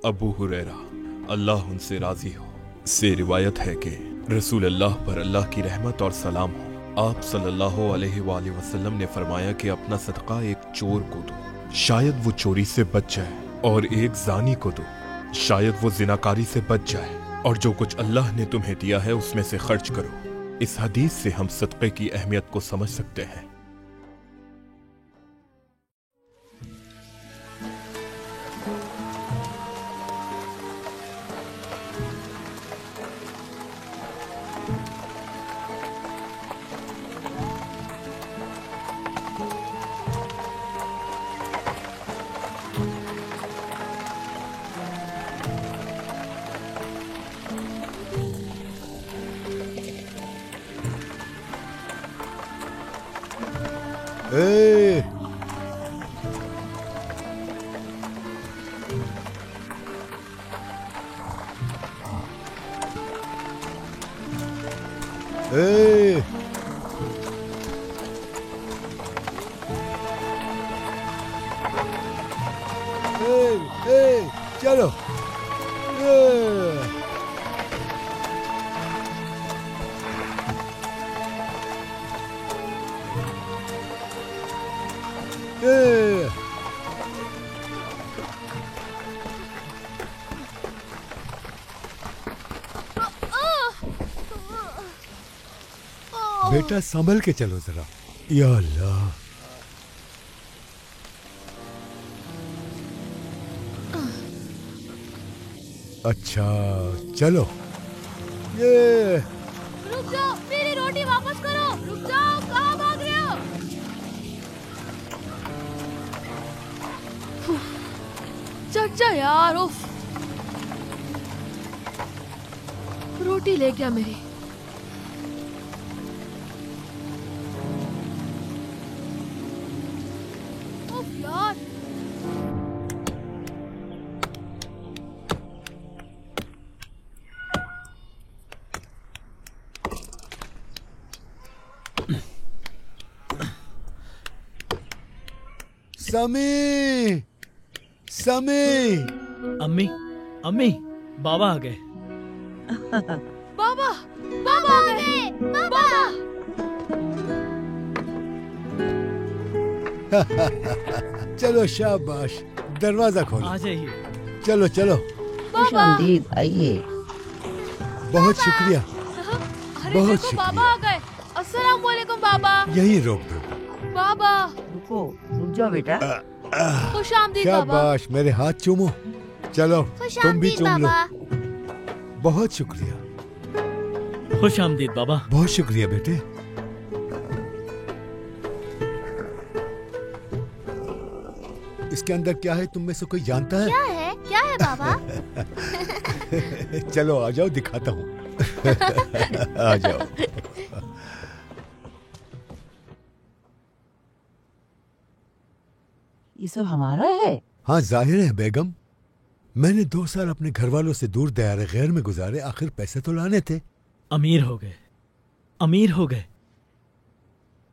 अबू हुरैरा अल्लाह उनसे राजी हो से रिवायत है कि रसूल अल्लाह पर अल्लाह की रहमत और सलाम हो, आप सल्लल्लाहु अलैहि वसल्लम ने फरमाया कि अपना सदका एक चोर को दो, शायद वो चोरी से बच जाए, और एक जानी को दो, शायद वो जिनाकारी से बच जाए, और जो कुछ अल्लाह ने तुम्हें दिया है उसमें से खर्च करो। इस हदीस से हम सदक़े की अहमियत को समझ सकते हैं। ए! ए! चलो। बेटा संभल के चलो जरा। या अल्लाह। अच्छा चलो। ये रुक जाओ, मेरी रोटी वापस करो। रुक जाओ, कहाँ भाग रहे हो? चाचा यार, उफ। रोटी ले गया मेरी। उफ यार। समी, समी। अम्मी, अम्मी, बाबा आ गए। बाबा, बाबा आ गए। बाबा। चलो शाबाश, दरवाजा खोलो। आ जाइए। चलो चलो। बाबा। आइए। बहुत शुक्रिया। अरे बहुत देखो, शुक्रिया। बाबा आ गए। अस्सलाम वालेकुम बाबा। यही रोक दो। बाबा। रुक जाओ बेटा। खुश आमदीद बाबा। शाबाश, मेरे हाथ चूमो। चलो खुश तुम भी आमदीद चूम लो। बाबा। बहुत शुक्रिया। खुश आमदीद बाबा। बहुत शुक्रिया बेटे। इसके अंदर क्या है तुम में से कोई जानता है? क्या है? क्या है बाबा? चलो आ जाओ, दिखाता हूँ। आ जाओ। ये सब हमारा है? हाँ जाहिर है बेगम, मैंने 2 साल अपने घर वालों से दूर दयारे गैर में गुजारे, आखिर पैसे तो लाने थे। अमीर हो गए, अमीर हो गए।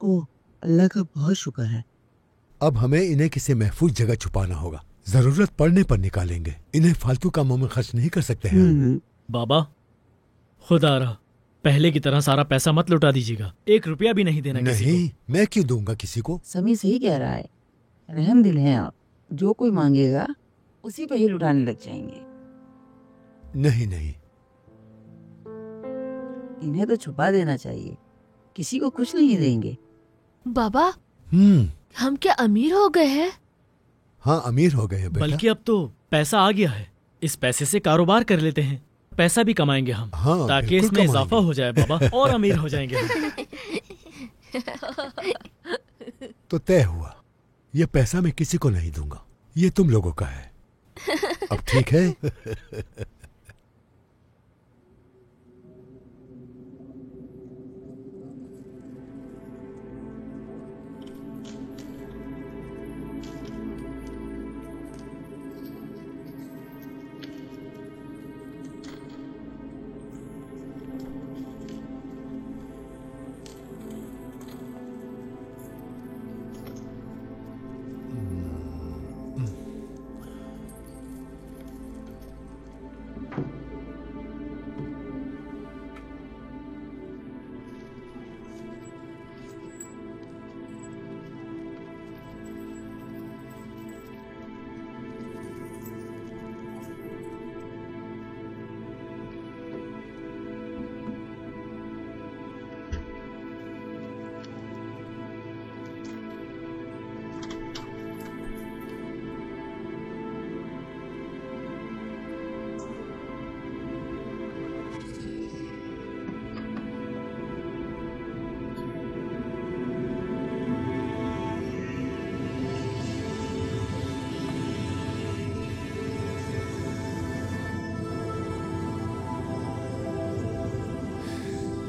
ओह, अल्लाह का बहुत शुक्र है। अब हमें इन्हें किसी महफूज जगह छुपाना होगा, जरूरत पड़ने पर निकालेंगे। इन्हें फालतू कामों में खर्च नहीं कर सकते हैं। बाबा, खुदा रहा, पहले की तरह सारा पैसा मत लुटा दीजिएगा। 1 रुपया भी नहीं देना किसी नहीं, मैं क्यों दूंगा किसी को? समी सही कह रहा है, रहम दिल हैं आप। जो कोई मांगेगा उसी पे ही लुटाने लग जाएंगे। नहीं नहीं, इन्हें तो छुपा देना चाहिए, किसी को कुछ नहीं देंगे। बाबा, हम क्या अमीर हो गए हैं? हाँ अमीर हो गए हैं बेटा। बल्कि अब तो पैसा आ गया है, इस पैसे से कारोबार कर लेते हैं, पैसा भी कमाएंगे हम। हाँ, ताकि बिल्कुल इसमें कमाएंगे। इजाफा हो जाए बाबा, और अमीर हो जाएंगे हम। तो तय हुआ, ये पैसा मैं किसी को नहीं दूंगा, ये तुम लोगों का है। अब ठीक है?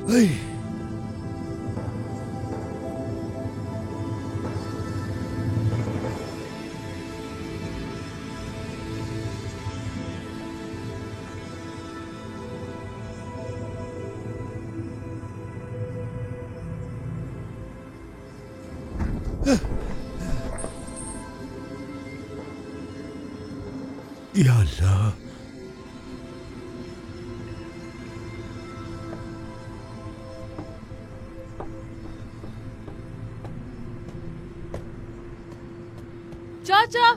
ऐ, या अल्लाह, चाचा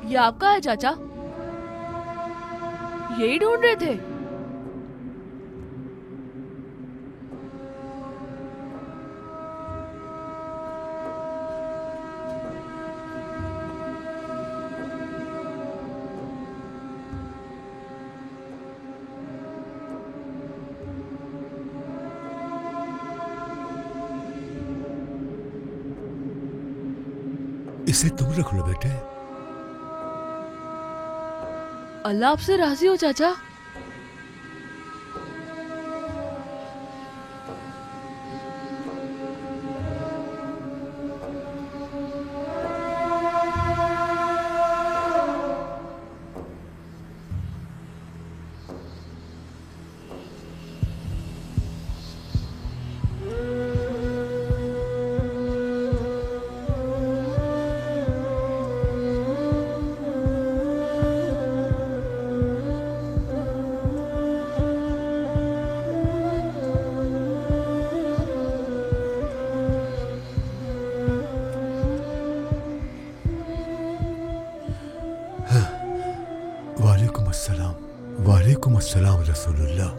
ये आपका है चाचा? यही ढूंढ रहे थे? इसे तुम रख लो बेटे। अल्लाह आपसे राजी हो चाचा। वालेकुम अस्सलाम रसूलुल्लाह।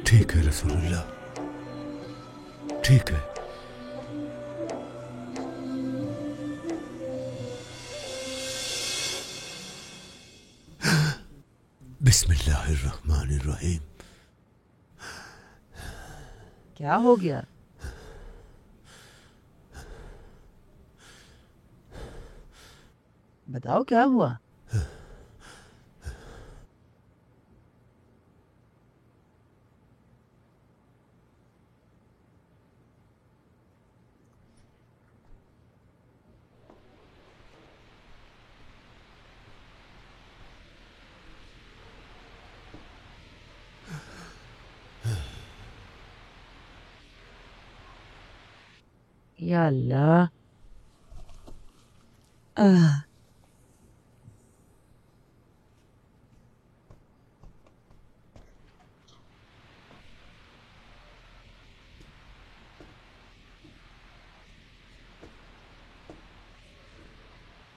ठीक है रसूलुल्लाह, ठीक है। बिस्मिल्लाहिर्रहमानिर्रहीम। क्या हो गया? बताओ क्या हुआ? या अल्लाह।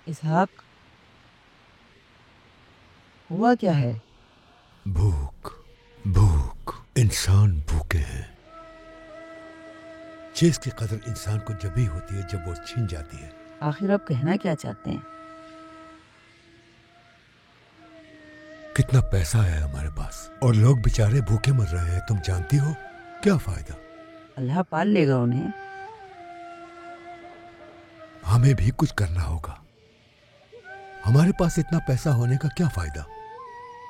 इसहाक, हुआ क्या है? भूख, भूख। इंसान भूखे हैं। चीज की कदर इंसान को जब ही होती है जब वो छीन जाती है। आखिर आप कहना क्या चाहते हैं? कितना पैसा है हमारे पास और लोग बेचारे भूखे मर रहे हैं, तुम जानती हो। क्या फायदा? अल्लाह पाल लेगा उन्हें। हमें भी कुछ करना होगा। हमारे पास इतना पैसा होने का क्या फायदा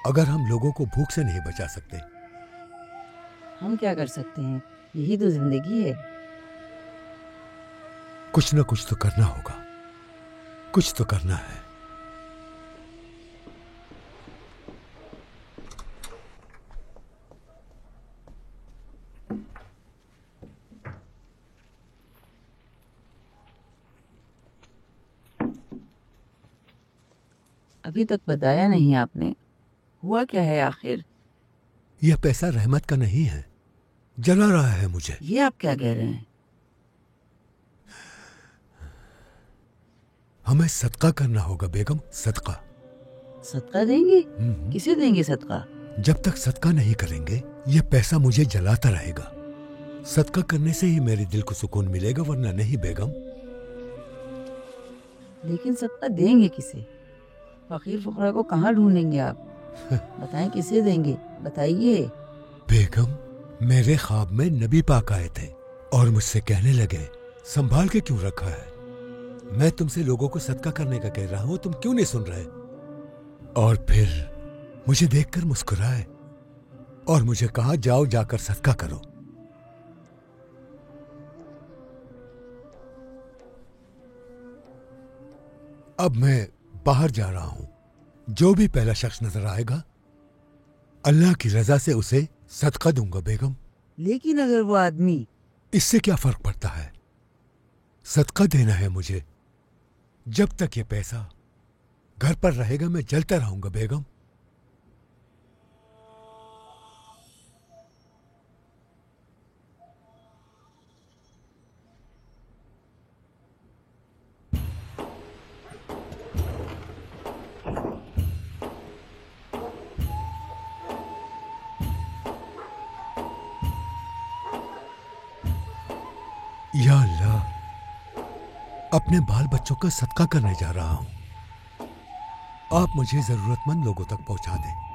अगर हम लोगों को भूख से नहीं बचा सकते। हम क्या कर सकते हैं, यही तो जिंदगी है। कुछ ना कुछ तो करना होगा, कुछ तो करना है। अभी तक बताया नहीं आपने, हुआ क्या है आखिर? यह पैसा रहमत का नहीं है, जला रहा है मुझे। ये आप क्या कह रहे हैं? हमें सदका करना होगा बेगम, सदका। सदका देंगे? किसे देंगे सदका? जब तक सदका नहीं करेंगे यह पैसा मुझे जलाता रहेगा। सदका करने से ही मेरे दिल को सुकून मिलेगा, वरना नहीं बेगम। लेकिन सदका देंगे किसे? फकीर फुकरा को कहाँ ढूंढेंगे आप? बताएं किसे देंगे, बताइए। बेगम, मेरे ख्वाब में नबी पाक आए थे और मुझसे कहने लगे, संभाल के क्यों रखा है? मैं तुमसे लोगों को सदका करने का कह रहा हूं, तुम क्यों नहीं सुन रहे? और फिर मुझे देखकर मुस्कुराए और मुझे कहा, जाओ जाकर सदका करो। अब मैं बाहर जा रहा हूं। जो भी पहला शख्स नजर आएगा, अल्लाह की रजा से उसे सदका दूंगा बेगम। लेकिन अगर वो आदमी... इससे क्या फर्क पड़ता है? सदका देना है मुझे। जब तक ये पैसा घर पर रहेगा मैं जलता रहूंगा बेगम। या अल्लाह, अपने बाल बच्चों का सदका करने जा रहा हूं, आप मुझे जरूरतमंद लोगों तक पहुंचा दें।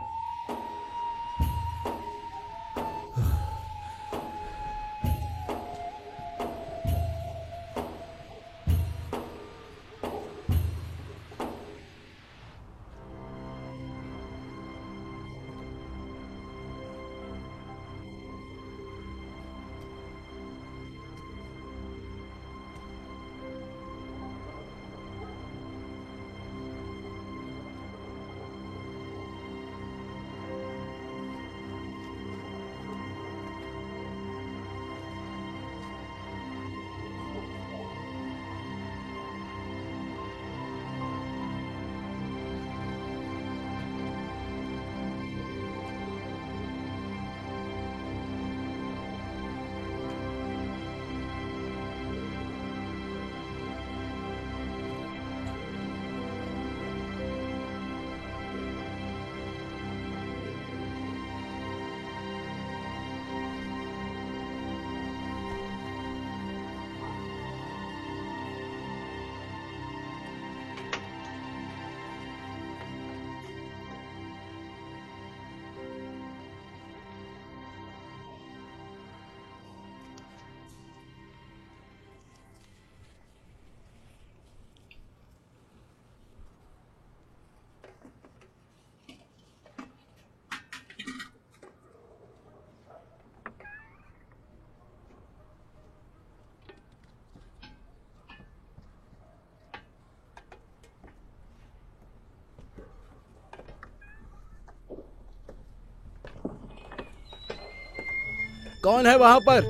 कौन है वहां पर?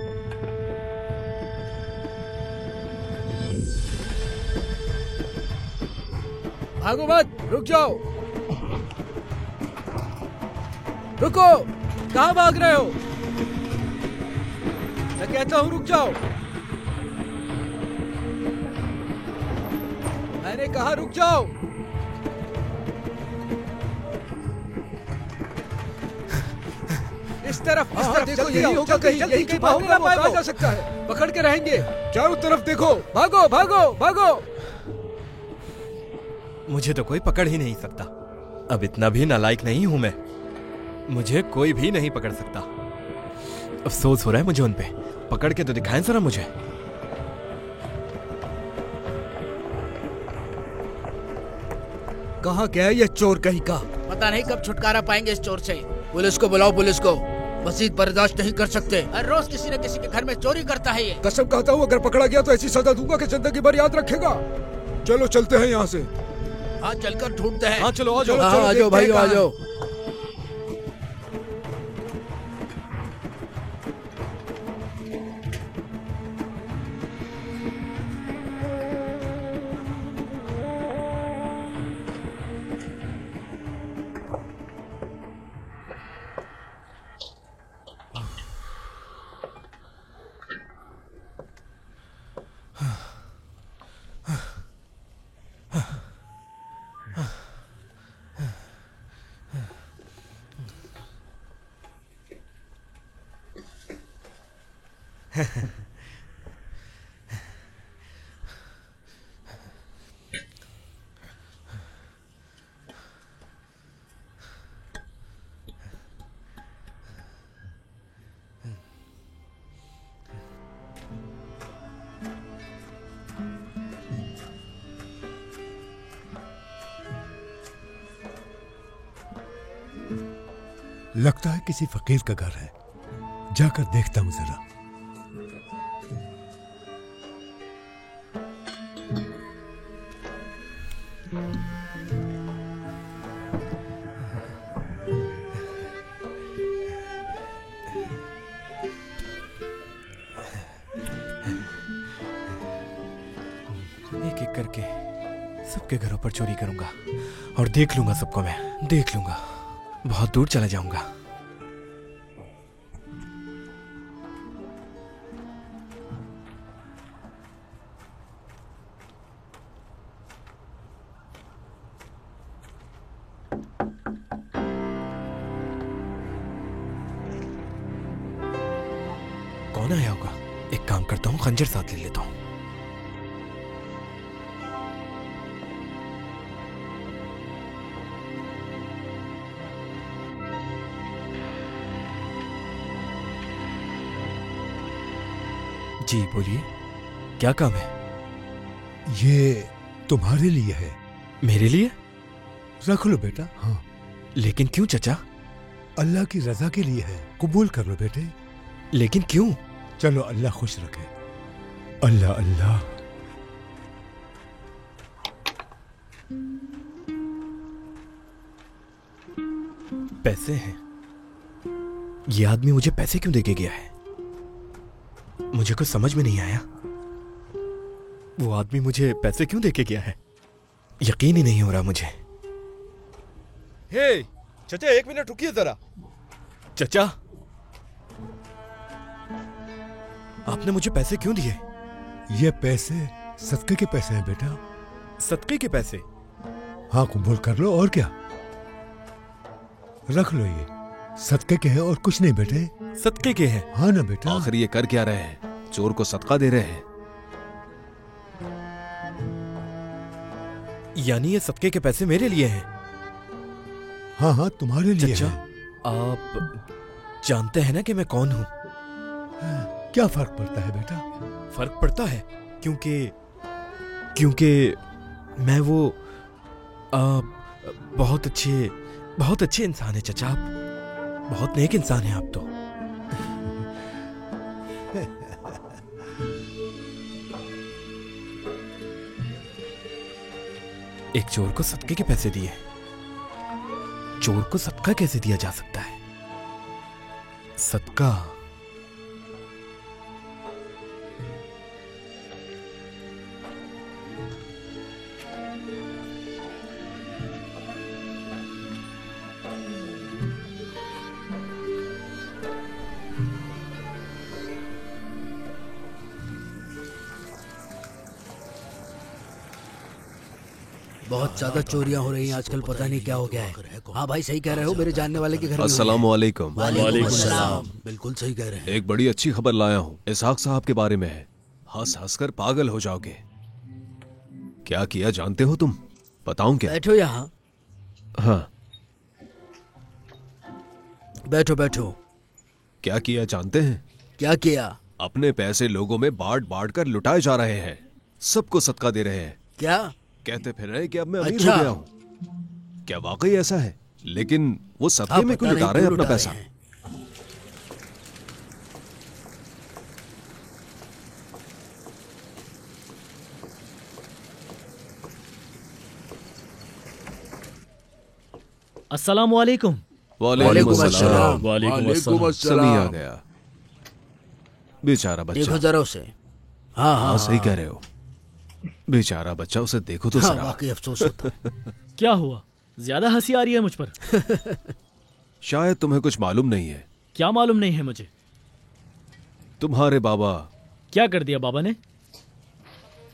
भागो मत, रुक जाओ। रुको, कहां भाग रहे हो? मैं कहता हूं रुक जाओ। मैंने कहा रुक जाओ। इस तरफ देखो, यही होगा कहीं, यही कहीं भागने मौका जा सकता है। पकड़ के रहेंगे। चारों तरफ देखो, भागो भागो भागो। मुझे तो कोई पकड़ ही नहीं सकता। अब इतना भी नालायक नहीं हूं मैं। मुझे कोई भी नहीं पकड़ सकता। अफसोस हो रहा है मुझे उन पे। पकड़ के तो दिखाएं जरा मुझे। कहाँ गया ये चोर कहीं का? पता नहीं कब छुटकारा पाएंगे इस चोर से। पुलिस को बुलाओ, पुलिस को। मजीद बर्दाश्त नहीं कर सकते। हर रोज किसी न किसी के घर में चोरी करता है ये। कसम कहता हूँ, अगर पकड़ा गया तो ऐसी सजा दूंगा कि जिंदगी भर याद रखेगा। चलो चलते हैं यहाँ से। हाँ, चलकर ढूंढते हैं। हाँ चलो, आ जाओ। हाँ, आ जाओ भाई, आ जाओ। लगता है किसी फकीर का घर है, जाकर देखता हूं जरा। एक एक करके सबके घरों पर चोरी करूंगा और देख लूंगा सबको, मैं देख लूंगा, बहुत दूर चला जाऊंगा। कौन आया होगा? एक काम करता हूं, खंजर साथ ले लेता हूं। जी बोलिए, क्या काम है? ये तुम्हारे लिए है। मेरे लिए? रख लो बेटा। हाँ। लेकिन क्यों चचा? अल्लाह की रजा के लिए है, कबूल कर लो बेटे। लेकिन क्यों? चलो, अल्लाह खुश रखे। अल्लाह अल्लाह। पैसे हैं। ये आदमी मुझे पैसे क्यों देके गया है? मुझे कुछ समझ में नहीं आया। वो आदमी मुझे पैसे क्यों देके गया है? यकीन ही नहीं हो रहा मुझे। हे चचा, 1 मिनट रुकिए जरा। चचा, आपने मुझे पैसे क्यों दिए? ये पैसे सदके के पैसे हैं बेटा। सदके के पैसे? हाँ, कबूल कर लो। और क्या, रख लो, ये सदके के हैं और कुछ नहीं बेटे। सदके के हैं? हाँ ना बेटा। आखिर ये कर क्या रहे हैं? चोर को सदका दे रहे हैं। यानी ये सदके के पैसे मेरे लिए हैं? हाँ हाँ, तुम्हारे लिए चचा, है। आप जानते हैं ना कि मैं कौन हूं? क्या फर्क पड़ता है बेटा? फर्क पड़ता है क्योंकि मैं वो बहुत अच्छे इंसान है चचा। आप बहुत नेक इंसान हैं आप तो। एक चोर को सदके के पैसे दिए। चोर को सदका कैसे दिया जा सकता है? सदका बहुत ज्यादा चोरियां हो रही हैं आजकल, पता नहीं क्या हो गया है। हाँ भाई, सही कह रहे हो, मेरे जानने वाले के घर में। अस्सलाम वालेकुम। वालेकुम अस्सलाम। बिल्कुल सही कह रहे हैं। एक बड़ी अच्छी खबर लाया हूँ, इसहाक साहब के बारे में है। हंस हंस कर पागल हो जाओगे। क्या किया जानते हो तुम? बताऊं क्या? बैठो यहाँ। हाँ, बैठो बैठो। क्या किया जानते हैं? क्या किया? अपने पैसे लोगों में बांट बांट कर लुटाए जा रहे हैं। सबको सदका दे रहे हैं। क्या कहते फिर रहे कि अब मैं अमीर अच्छा। हो गया हूँ। क्या वाकई ऐसा है? लेकिन वो सदके में क्यों लुटा रहे हैं अपना पैसा? अस्सलाम वालेकुम। वालेकुम अस्सलाम। वालेकुम समी आ गया। बेचारा देखो बच्चा। जरा उसे। हाँ हाँ, सही कह रहे हो। बेचारा बच्चा, उसे देखो तो हाँ, जरा। वाकई अफसोस होता है। क्या हुआ? ज्यादा हंसी आ रही है मुझ पर। शायद तुम्हें कुछ मालूम नहीं है। क्या मालूम नहीं है मुझे? तुम्हारे बाबा। क्या कर दिया बाबा ने?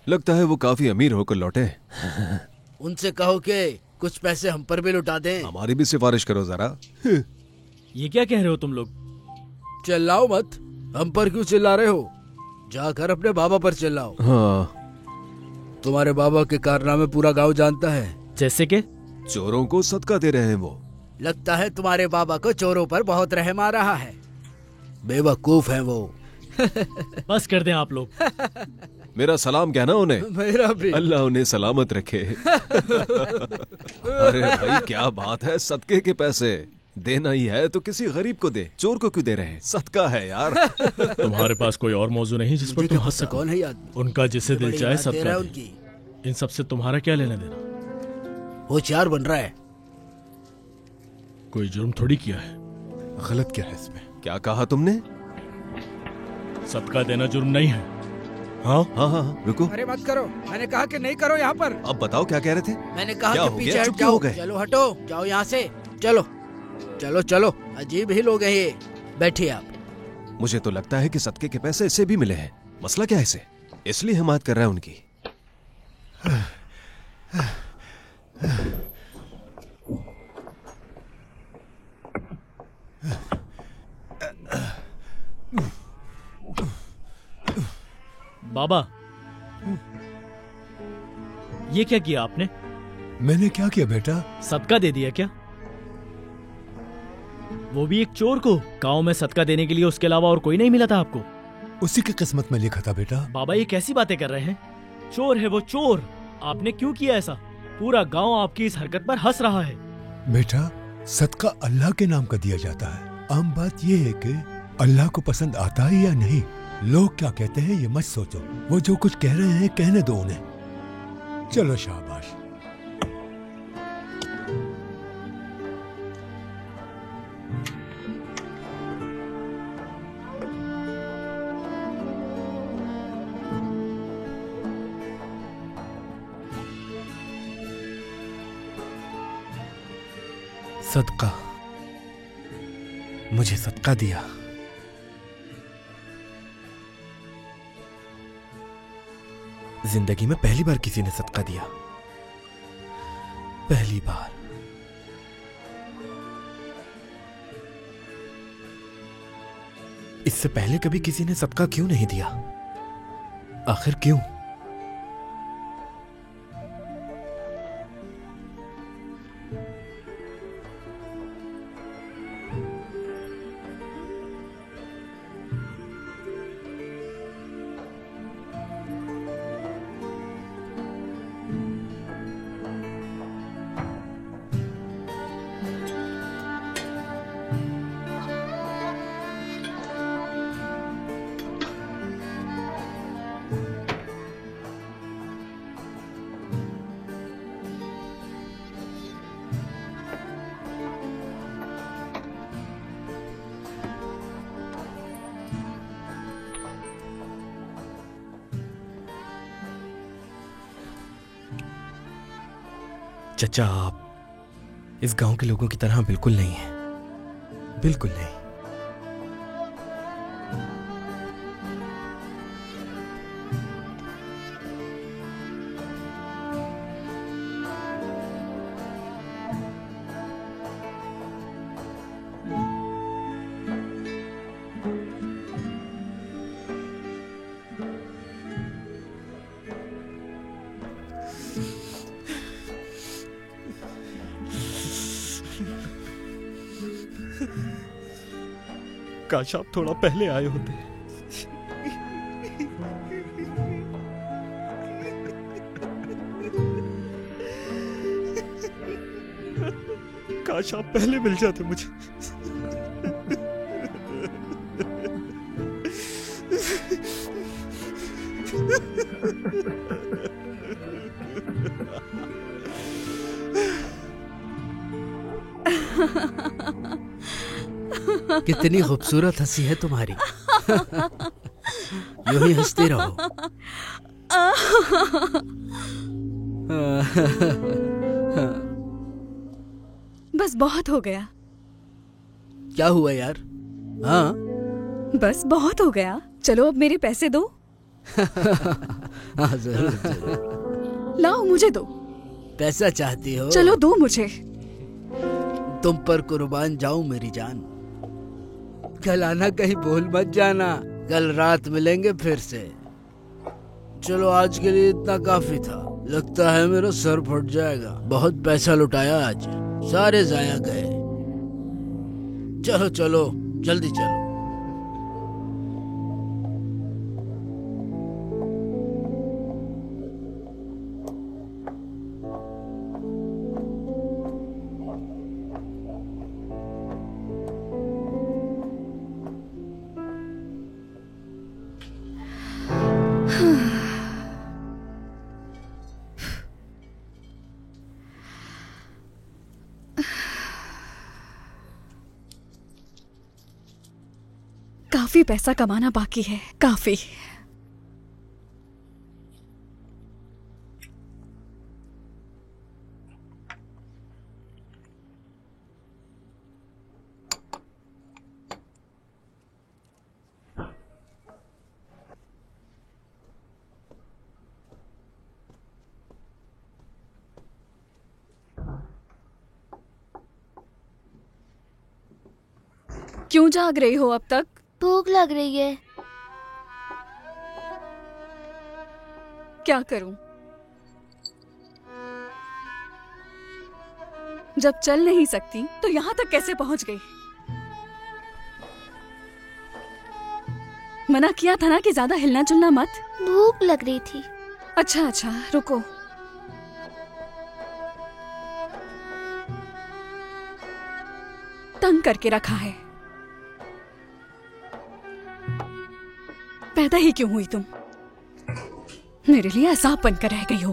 लगता है वो काफी अमीर होकर लौटे। उनसे कहो कि कुछ पैसे हम पर भी लुटा दें। हमारी भी सिफारिश करो जरा। ये क्या कह रहे हो तुम लोग? चिल्लाओ मत। हम पर क्यों चिल्ला रहे हो? जाकर अपने बाबा पर चिल्लाओ। हाँ, तुम्हारे बाबा के कारनामे पूरा गांव जानता है। जैसे कि? चोरों को सदका दे रहे हैं वो। लगता है तुम्हारे बाबा को चोरों पर बहुत रहम आ रहा है। बेवकूफ है वो। बस कर दें आप लोग। मेरा सलाम कहना उन्हें। मेरा भी। अल्लाह उन्हें सलामत रखे। अरे भाई, क्या बात है, सदके के पैसे। देना ही है तो किसी गरीब को दे, चोर को क्यों दे रहे हैं? सदका है यार। तुम्हारे पास कोई और मौजू नहीं जिस पर तुम हंस सको? कौन है ये आदमी? उनका जिसे दिल चाहे दे सबका रहा है दे। उनकी। इन सब से तुम्हारा क्या लेना देना? होशियार बन रहा है। कोई जुर्म थोड़ी किया है। गलत क्या है इसमें? क्या कहा तुमने? सदका देना जुर्म नहीं है। हाँ हाँ हाँ, रुको। अरे मत करो, मैंने कहा कि नहीं करो यहाँ पर। अब बताओ क्या कह रहे थे? मैंने कहा क्या कि हो पीछे गया? हट चुप क्यों जाओ। हो गए? चलो हटो, जाओ यहाँ से। चलो चलो चलो, अजीब ही लोग हैं ये। बैठिए आप। मुझे तो लगता है कि सदके के पैसे इससे भी मिले हैं। मसला क्या है इसे? इसलिए हिमायत कर रहा है उनकी। बाबा, ये क्या किया आपने? मैंने क्या किया बेटा? सदका दे दिया क्या? वो भी एक चोर को? गांव में सदका देने के लिए उसके अलावा और कोई नहीं मिला था आपको? उसी की किस्मत में लिखा था बेटा। बाबा, ये कैसी बातें कर रहे हैं? चोर है वो, चोर। आपने क्यों किया ऐसा? पूरा गांव आपकी इस हरकत पर हंस रहा है। बेटा, सदका अल्लाह के नाम का दिया जाता है। आम बात यह है कि अल्लाह को पसंद आता है या नहीं। लोग क्या कहते हैं ये मत सोचो। वो जो कुछ कह रहे हैं कहने दो उन्हें। चलो शाबाश। सदका, मुझे सदका दिया। जिंदगी में पहली बार किसी ने सदका दिया। पहली बार। इससे पहले कभी किसी ने सदका क्यों नहीं दिया? आखिर क्यों? चचा, आप इस गांव के लोगों की तरह बिल्कुल नहीं हैं। बिल्कुल नहीं। काश आप थोड़ा पहले आए होते। काश आप पहले मिल जाते मुझे। कितनी खूबसूरत हंसी है तुम्हारी। यूं ही हंसते रहो। बस बहुत हो गया। क्या हुआ यार? हाँ बस बहुत हो गया। चलो अब मेरे पैसे दो। हाँ जरूर जरूर। लाओ मुझे दो। पैसा चाहती हो? चलो दो मुझे। तुम पर कुर्बान जाऊं मेरी जान। कल आना, कहीं भूल मत जाना। कल रात मिलेंगे फिर से। चलो आज के लिए इतना काफी था। लगता है मेरा सर फट जाएगा। बहुत पैसा लुटाया आज, सारे जाया गए। चलो चलो जल्दी चलो। काफी पैसा कमाना बाकी है, काफी। क्यों जाग रही हो अब तक? भूख लग रही है। क्या करूं? जब चल नहीं सकती तो यहाँ तक कैसे पहुंच गई? मना किया था ना कि ज्यादा हिलना जुलना मत। भूख लग रही थी। अच्छा अच्छा, रुको। तंग करके रखा है। पैदा ही क्यों हुई तुम? मेरे लिए अज़ाब बनकर रह गई हो।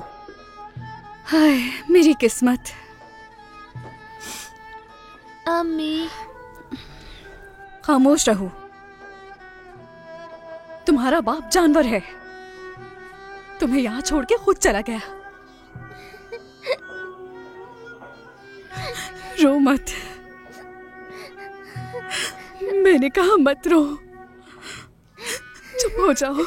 हाय मेरी किस्मत। अम्मी। खामोश रहो। तुम्हारा बाप जानवर है, तुम्हें यहाँ छोड़ के खुद चला गया। रो मत। मैंने कहा मत रो। चुप हो जाओ।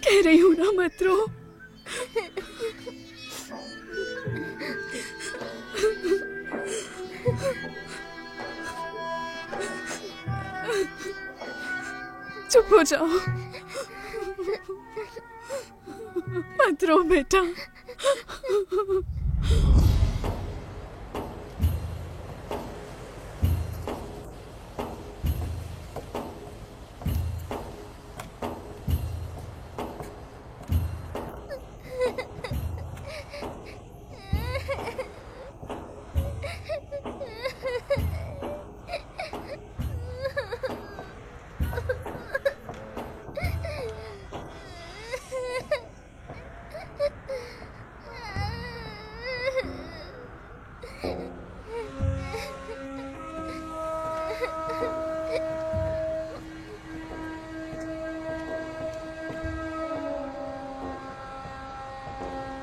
कह रही हूं ना मत रो। चुप हो जाओ। मत रो बेटा।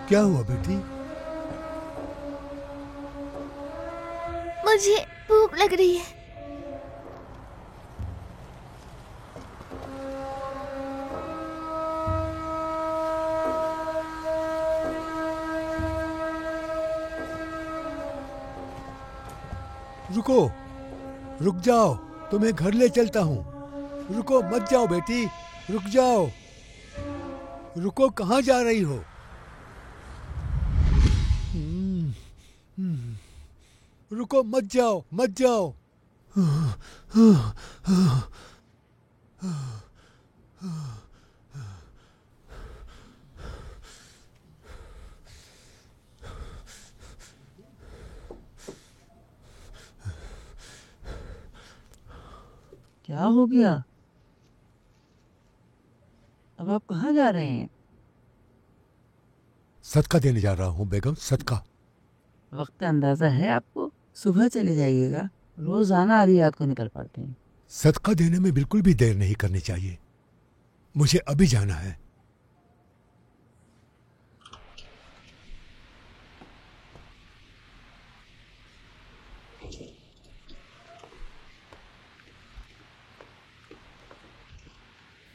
क्या हुआ बेटी? मुझे भूख लग रही है। रुको, रुक जाओ, तुम्हें घर ले चलता हूँ। रुको, मत जाओ बेटी, रुक जाओ। रुको, कहाँ जा रही हो? रुको, मत जाओ, मत जाओ। क्या हो गया? अब आप कहाँ जा रहे हैं? सदका देने जा रहा हूँ बेगम, सदका। वक्त अंदाजा है आपको? सुबह चले जाइएगा, रोजाना आधी रात को निकल पड़ते हैं। सदका देने में बिल्कुल भी देर नहीं करनी चाहिए। मुझे अभी जाना है।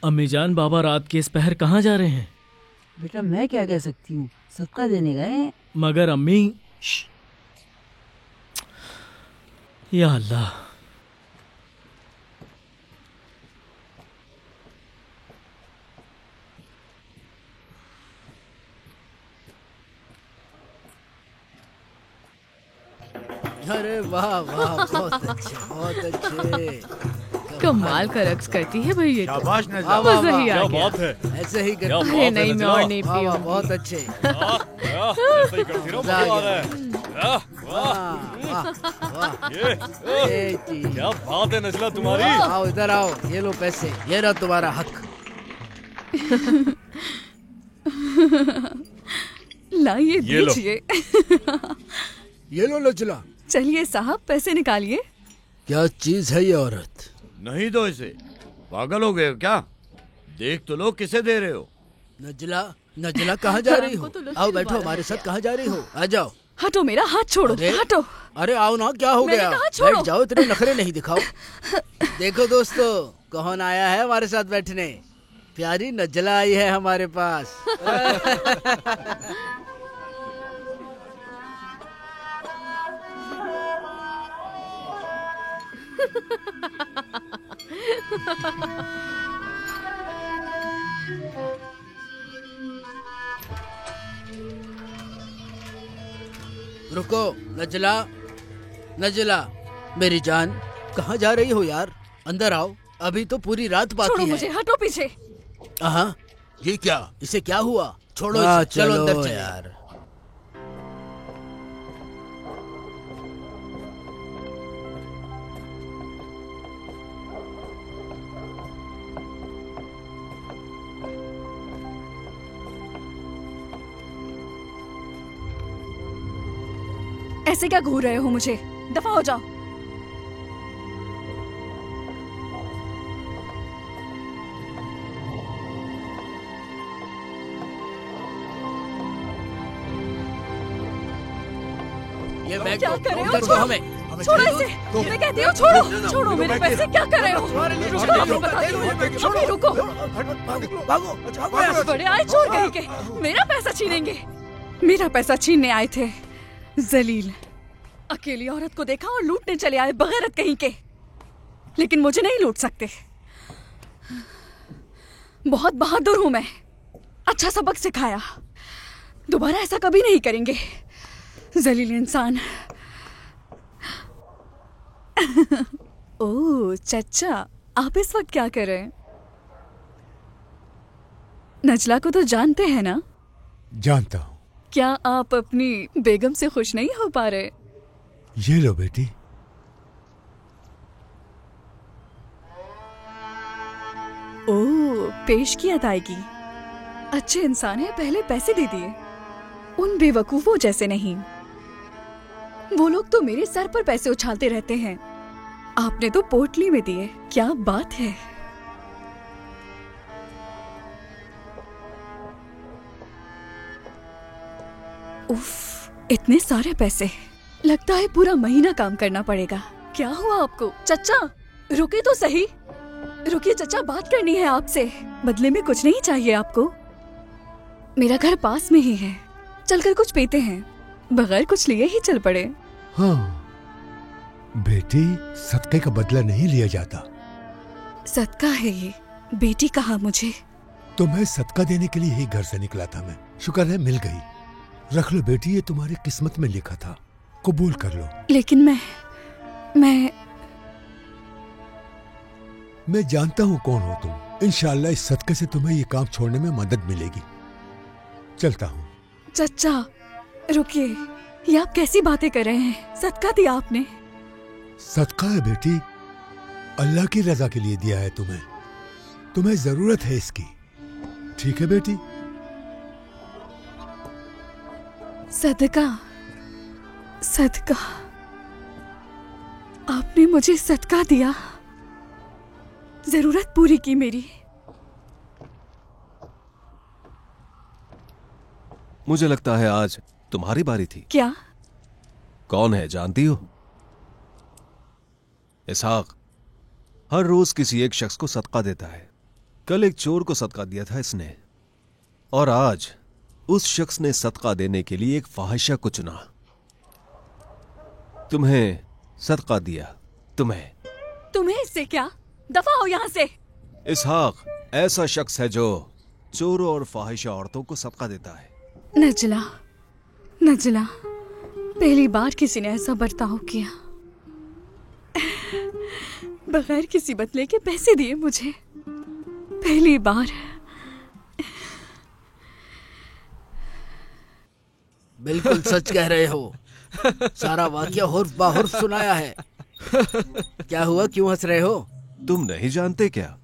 अम्मीजान, बाबा रात के इस पहर कहाँ जा रहे हैं? बेटा मैं क्या कह सकती हूँ, सदका देने गए हैं। मगर अम्मी। या अल्लाह। अरे वाह वाह, बहुत अच्छे, बहुत अच्छे। कमाल का रक्स करती है भैया। शाबाश नज़ला, मज़ा ही आ गया। बात है। ऐसे ही करती अरे नहीं, मैं और नहीं पीऊंगी। बहुत अच्छे। ऐसे ही करती रहो, मजा आ रहा है। क्या बात है नज़ला तुम्हारी। आओ इधर आओ, ये लो पैसे, ये रहा तुम्हारा हक। लाइए ये लो। दीजिए। ये लो नजला। चलिए साहब, पैसे निकालिए। क्या चीज है ये औरत? नहीं दो इसे, पागल हो गए हो क्या? देख तो लो किसे दे रहे हो। नजला, नजला कहाँ जा रही हो? आओ बैठो हमारे साथ। कहाँ जा रही हो? आ जाओ। हटो, मेरा हाथ छोड़ो। हटो। अरे आओ ना, क्या हो मैंने गया? कहा छोड़ो। बैठ जाओ, इतने नखरे नहीं दिखाओ। देखो दोस्तों, कौन आया है हमारे साथ बैठने। प्यारी नजला आई है हमारे पास। रुको नजला, नजला मेरी जान, कहाँ जा रही हो यार? अंदर आओ, अभी तो पूरी रात बाकी छोड़ो है। मुझे, हटो पीछे। हाँ, ये क्या? इसे क्या हुआ? छोड़ो इसे, चलो अंदर चले। यार ऐसे क्या घूर रहे हो मुझे? दफा हो जाओ। ये बैग क्या दो, कर रहे हो? दो छोड़ो हमें। छोड़ो इसे। मैं कहती हूँ छोड़ो, छोड़ो मेरे पैसे। क्या कर रहे हो? रुको, अभी बताती हूँ। अभी रुको। भागो। बड़े आए चोर कहीं के, मेरा पैसा छीनेंगे। मेरा पैसा छीनने आए थे जलील। अकेली औरत को देखा और लूटने चले आए, बगैरत कहीं के। लेकिन मुझे नहीं लूट सकते। बहुत बहादुर हूं मैं। अच्छा सबक सिखाया, दोबारा ऐसा कभी नहीं करेंगे। जलील इंसान। ओह चचा, आप इस वक्त क्या कर रहे हैं? नजला को तो जानते हैं ना? जानता हूँ। क्या आप अपनी बेगम से खुश नहीं हो पा रहे? ये लो बेटी। ओह, पेश की अदायगी। अच्छे इंसान है, पहले पैसे दे दिए। उन बेवकूफों जैसे नहीं। वो लोग तो मेरे सर पर पैसे उछालते रहते हैं। आपने तो पोटली में दिए। क्या बात है। उफ, इतने सारे पैसे। लगता है पूरा महीना काम करना पड़ेगा। क्या हुआ आपको? चचा रुकिए तो सही। रुकिए चचा, बात करनी है आपसे। बदले में कुछ नहीं चाहिए आपको? मेरा घर पास में ही है, चलकर कुछ पीते हैं। बगैर कुछ लिए ही चल पड़े। हाँ बेटी, सदके का बदला नहीं लिया जाता। सदका है ये। बेटी कहा मुझे। तुम्हें सदका देने के लिए ही घर से निकला था मैं। शुक्र है मिल गई। रख लो बेटी, ये तुम्हारी किस्मत में लिखा था, कबूल कर लो। लेकिन मैं जानता हूँ कौन हो तुम। इंशाअल्लाह इस सदके से तुम्हें ये काम छोड़ने में मदद मिलेगी। चलता हूँ। चचा रुकिए, ये आप कैसी बातें कर रहे हैं? सदका दिया आपने? सदका है बेटी, अल्लाह की रजा के लिए दिया है तुम्हें। तुम्हें जरूरत है इसकी, ठीक है बेटी? सदका, सदका। आपने मुझे सदका दिया, जरूरत पूरी की मेरी। मुझे लगता है आज तुम्हारी बारी थी। क्या? कौन है जानती हो? इसहाक हर रोज किसी एक शख्स को सदका देता है। कल एक चोर को सदका दिया था इसने, और आज उस शख्स ने सदका देने के लिए एक फाहिशा को चुना। तुम्हें सदका दिया। तुम्हें इससे क्या? दफा हो यहां से। इसहाक ऐसा शख्स है जो चोरों और फाहिशा औरतों को सदका देता है। नजला, नजला, पहली बार किसी ने ऐसा बर्ताव किया। बगैर किसी बदले के पैसे दिए मुझे, पहली बार। बिल्कुल सच कह रहे हो। सारा वाकया हुर्फ बाहुर्फ सुनाया है। क्या हुआ, क्यों हंस रहे हो? तुम नहीं जानते क्या?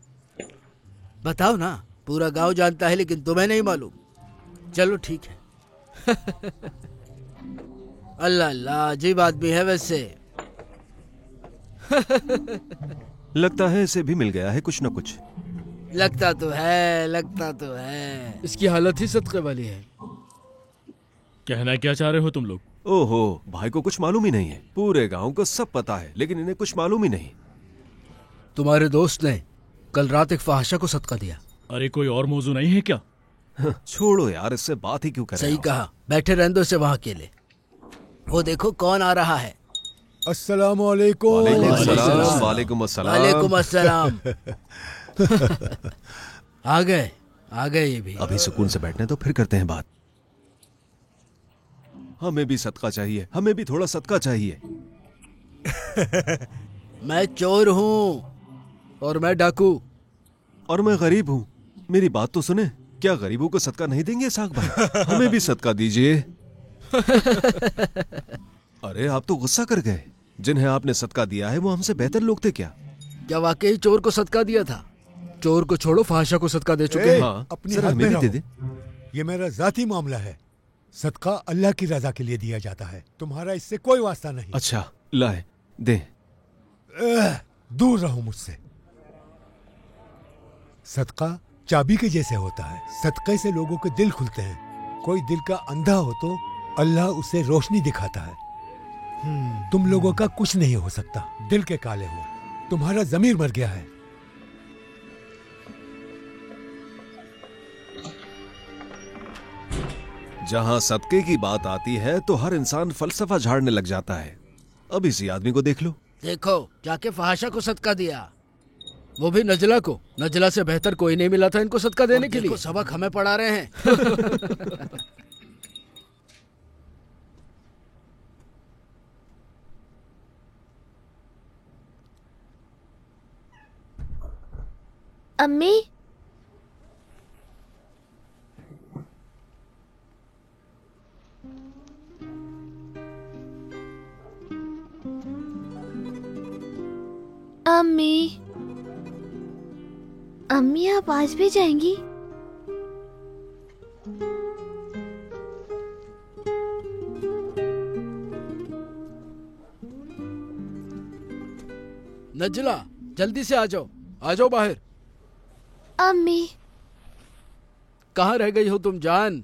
बताओ ना। पूरा गांव जानता है लेकिन तुम्हें नहीं मालूम। चलो ठीक है। अल्लाह अल्लाह, अजीब आदमी है वैसे। लगता है इसे भी मिल गया है कुछ न कुछ। लगता तो है, लगता तो है। इसकी हालत ही सदक़े वाली है। कहना क्या चाह रहे हो तुम लोग? ओहो, भाई को कुछ मालूम ही नहीं है। पूरे गांव को सब पता है, लेकिन इन्हें कुछ मालूम ही नहीं। तुम्हारे दोस्त ने कल रात एक फहाशा को सदका दिया। अरे कोई और मौजू नहीं है क्या? छोड़ो यार, इससे बात ही क्यों कर रहे हो? सही कहा, बैठे रहने दो इसे वहां अकेले। वो देखो कौन आ रहा है। अस्सलाम वालेकुम। वालेकुम अस्सलाम। वालेकुम अस्सलाम। आ गए ये भी। अभी सुकून से बैठने तो फिर करते हैं बात। हमें भी सदका चाहिए, हमें भी थोड़ा सदका चाहिए। मैं चोर हूँ और मैं डाकू और मैं गरीब हूँ। मेरी बात तो सुने, क्या गरीबों को सदका नहीं देंगे साग भाई? हमें भी सदका दीजिए। अरे आप तो गुस्सा कर गए। जिन्हें आपने सदका दिया है वो हमसे बेहतर लोग थे क्या? क्या वाकई चोर को सदका दिया था? चोर को छोड़ो, फहाशा को सदका दे चुके हैं। हाँ, अपनी जरा हद हमें में भी दे रहो। दे। ये मेरा जाती मामला है। सदका अल्लाह की रजा के लिए दिया जाता है, तुम्हारा इससे कोई वास्ता नहीं। अच्छा लाए दे। दूर रहो मुझसे। सदका चाबी के जैसे होता है। सदक़े से लोगों के दिल खुलते हैं। कोई दिल का अंधा हो तो अल्लाह उसे रोशनी दिखाता है। तुम लोगों का कुछ नहीं हो सकता, दिल के काले हो। तुम्हारा जमीर मर गया है। जहां सदके की बात आती है तो हर इंसान फलसफा झाड़ने लग जाता है। अब इसी आदमी को देख लो। देखो, जाके फहाशा को सदका दिया, वो भी नजला को। नजला से बेहतर कोई नहीं मिला था इनको सदका देने के लिए। सबक हमें पढ़ा रहे हैं। अम्मी, अम्मी, अम्मी आप आज भी जाएंगी? नजला, जल्दी से आ जाओ, आ जाओ बाहर। अम्मी, कहाँ रह गई हो तुम जान?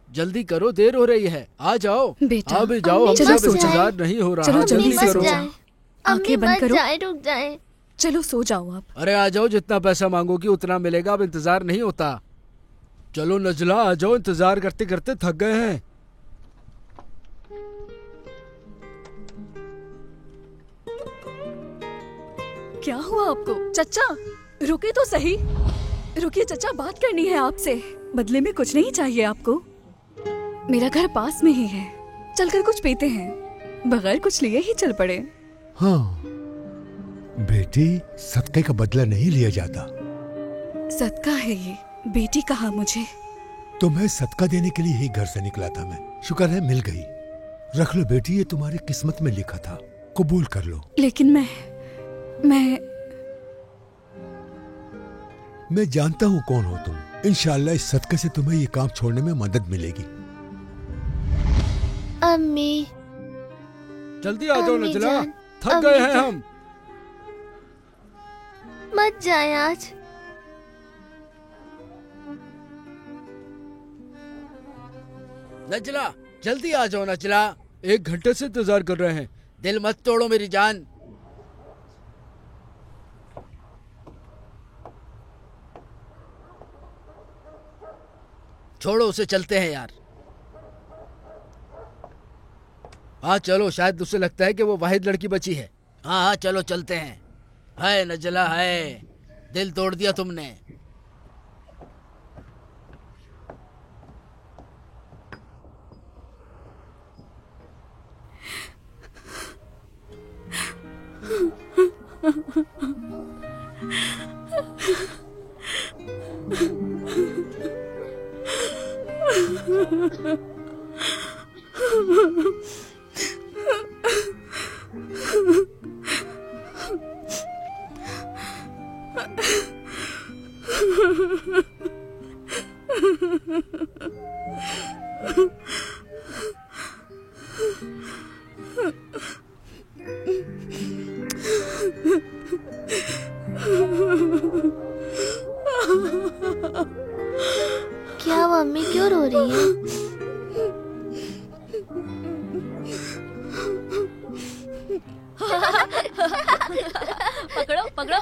जल्दी करो, देर हो रही है। आ जाओ बेटा, आ भी जाओ, अम्मी, हमसे मत अब इंतजार नहीं हो रहा। चलो जल्दी से सो जाए। जाओ। आंखें बंद करो। रुक जाए। चलो सो जाओ आप। अरे आ जाओ, जितना पैसा मांगोगी उतना मिलेगा। अब इंतजार नहीं होता। चलो नजला, आ जाओ, इंतजार करते करते थक गए हैं। क्या हुआ आपको? चचा रुके तो सही। रुकिए चचा, बात करनी है आपसे। बदले में कुछ नहीं चाहिए आपको। मेरा घर पास में ही है, चलकर कुछ पीते हैं। बगैर कुछ लिए ही चल पड़े। हाँ बेटी, सदके का बदला नहीं लिया जाता। सदका है ये। बेटी कहा मुझे। तुम्हें सदका देने के लिए ही घर से निकला था मैं। शुक्र है मिल गई। रख लो बेटी, ये तुम्हारी किस्मत में लिखा था, कबूल कर लो। लेकिन मैं जानता हूँ कौन हो तुम। इंशाअल्लाह इस सदके से तुम्हें ये काम छोड़ने में मदद मिलेगी। अम्मी, जल्दी आ जाओ अम्मी नजला, जान, थक गए हैं जान। हम। मत जाए आज। नजला, जल्दी आ जाओ नजला, 1 घंटे से इंतजार कर रहे हैं। दिल मत तोड़ो मेरी जान। छोड़ो उसे, चलते हैं यार। हाँ चलो, शायद उसे लगता है कि वो वाहिद लड़की बची है। हाँ हाँ चलो चलते हैं। है नजला है, दिल तोड़ दिया तुमने। क्या मम्मी क्यों रो रही है? पकड़ो पकड़ो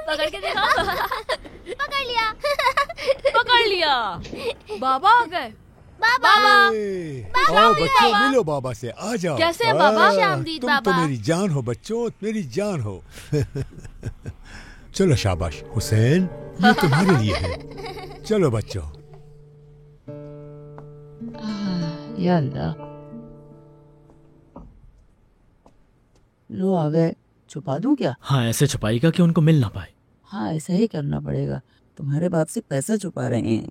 पकड़ के देखो। पकड़ लिया। पकड़ लिया। बाबा आ गए। बाबा आओ बच्चों, मिलो बाबा से, आ जाओ। कैसे हैं बाबा? शामदीद तुम तो बाबा। मेरी जान हो बच्चों, मेरी जान हो। चलो शाबाश हुसैन, ये तुम्हारे लिए है। चलो बच्चों। या अल्लाह, लो आ गए। छुपा दूं क्या? हाँ, ऐसे छुपाएगा कि उनको मिल ना पाए। हाँ, ऐसा ही करना पड़ेगा। तुम्हारे बाप से पैसा छुपा रहे हैं।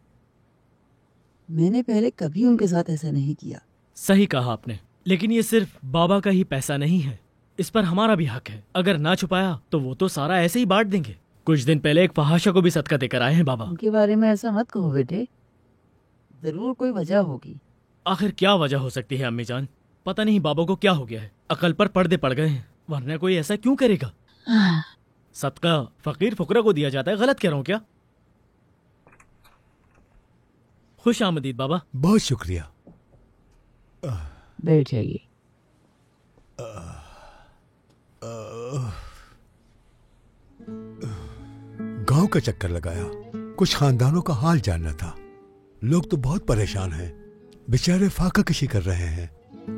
मैंने पहले कभी उनके साथ ऐसा नहीं किया। सही कहा आपने, लेकिन ये सिर्फ बाबा का ही पैसा नहीं है, इस पर हमारा भी हक है। अगर ना छुपाया तो वो तो सारा ऐसे ही बांट देंगे। कुछ दिन पहले एक फहाशा को भी सदका देकर आए हैं बाबा। उनके बारे में ऐसा मत कहो बेटे, जरूर कोई वजह होगी। आखिर क्या वजह हो सकती है अम्मी जान? पता नहीं बाबा को क्या हो गया है, अकल पर पर्दे पड़ गए हैं, वरना कोई ऐसा क्यों करेगा? सदका फकीर फुकरा को दिया जाता है, गलत कह रहा हूँ क्या? खुश आमदीद बाबा। बहुत शुक्रिया। बैठ जाइए। गांव का चक्कर लगाया, कुछ खानदानों का हाल जानना था। लोग तो बहुत परेशान हैं, बेचारे फाका कशी कर रहे हैं,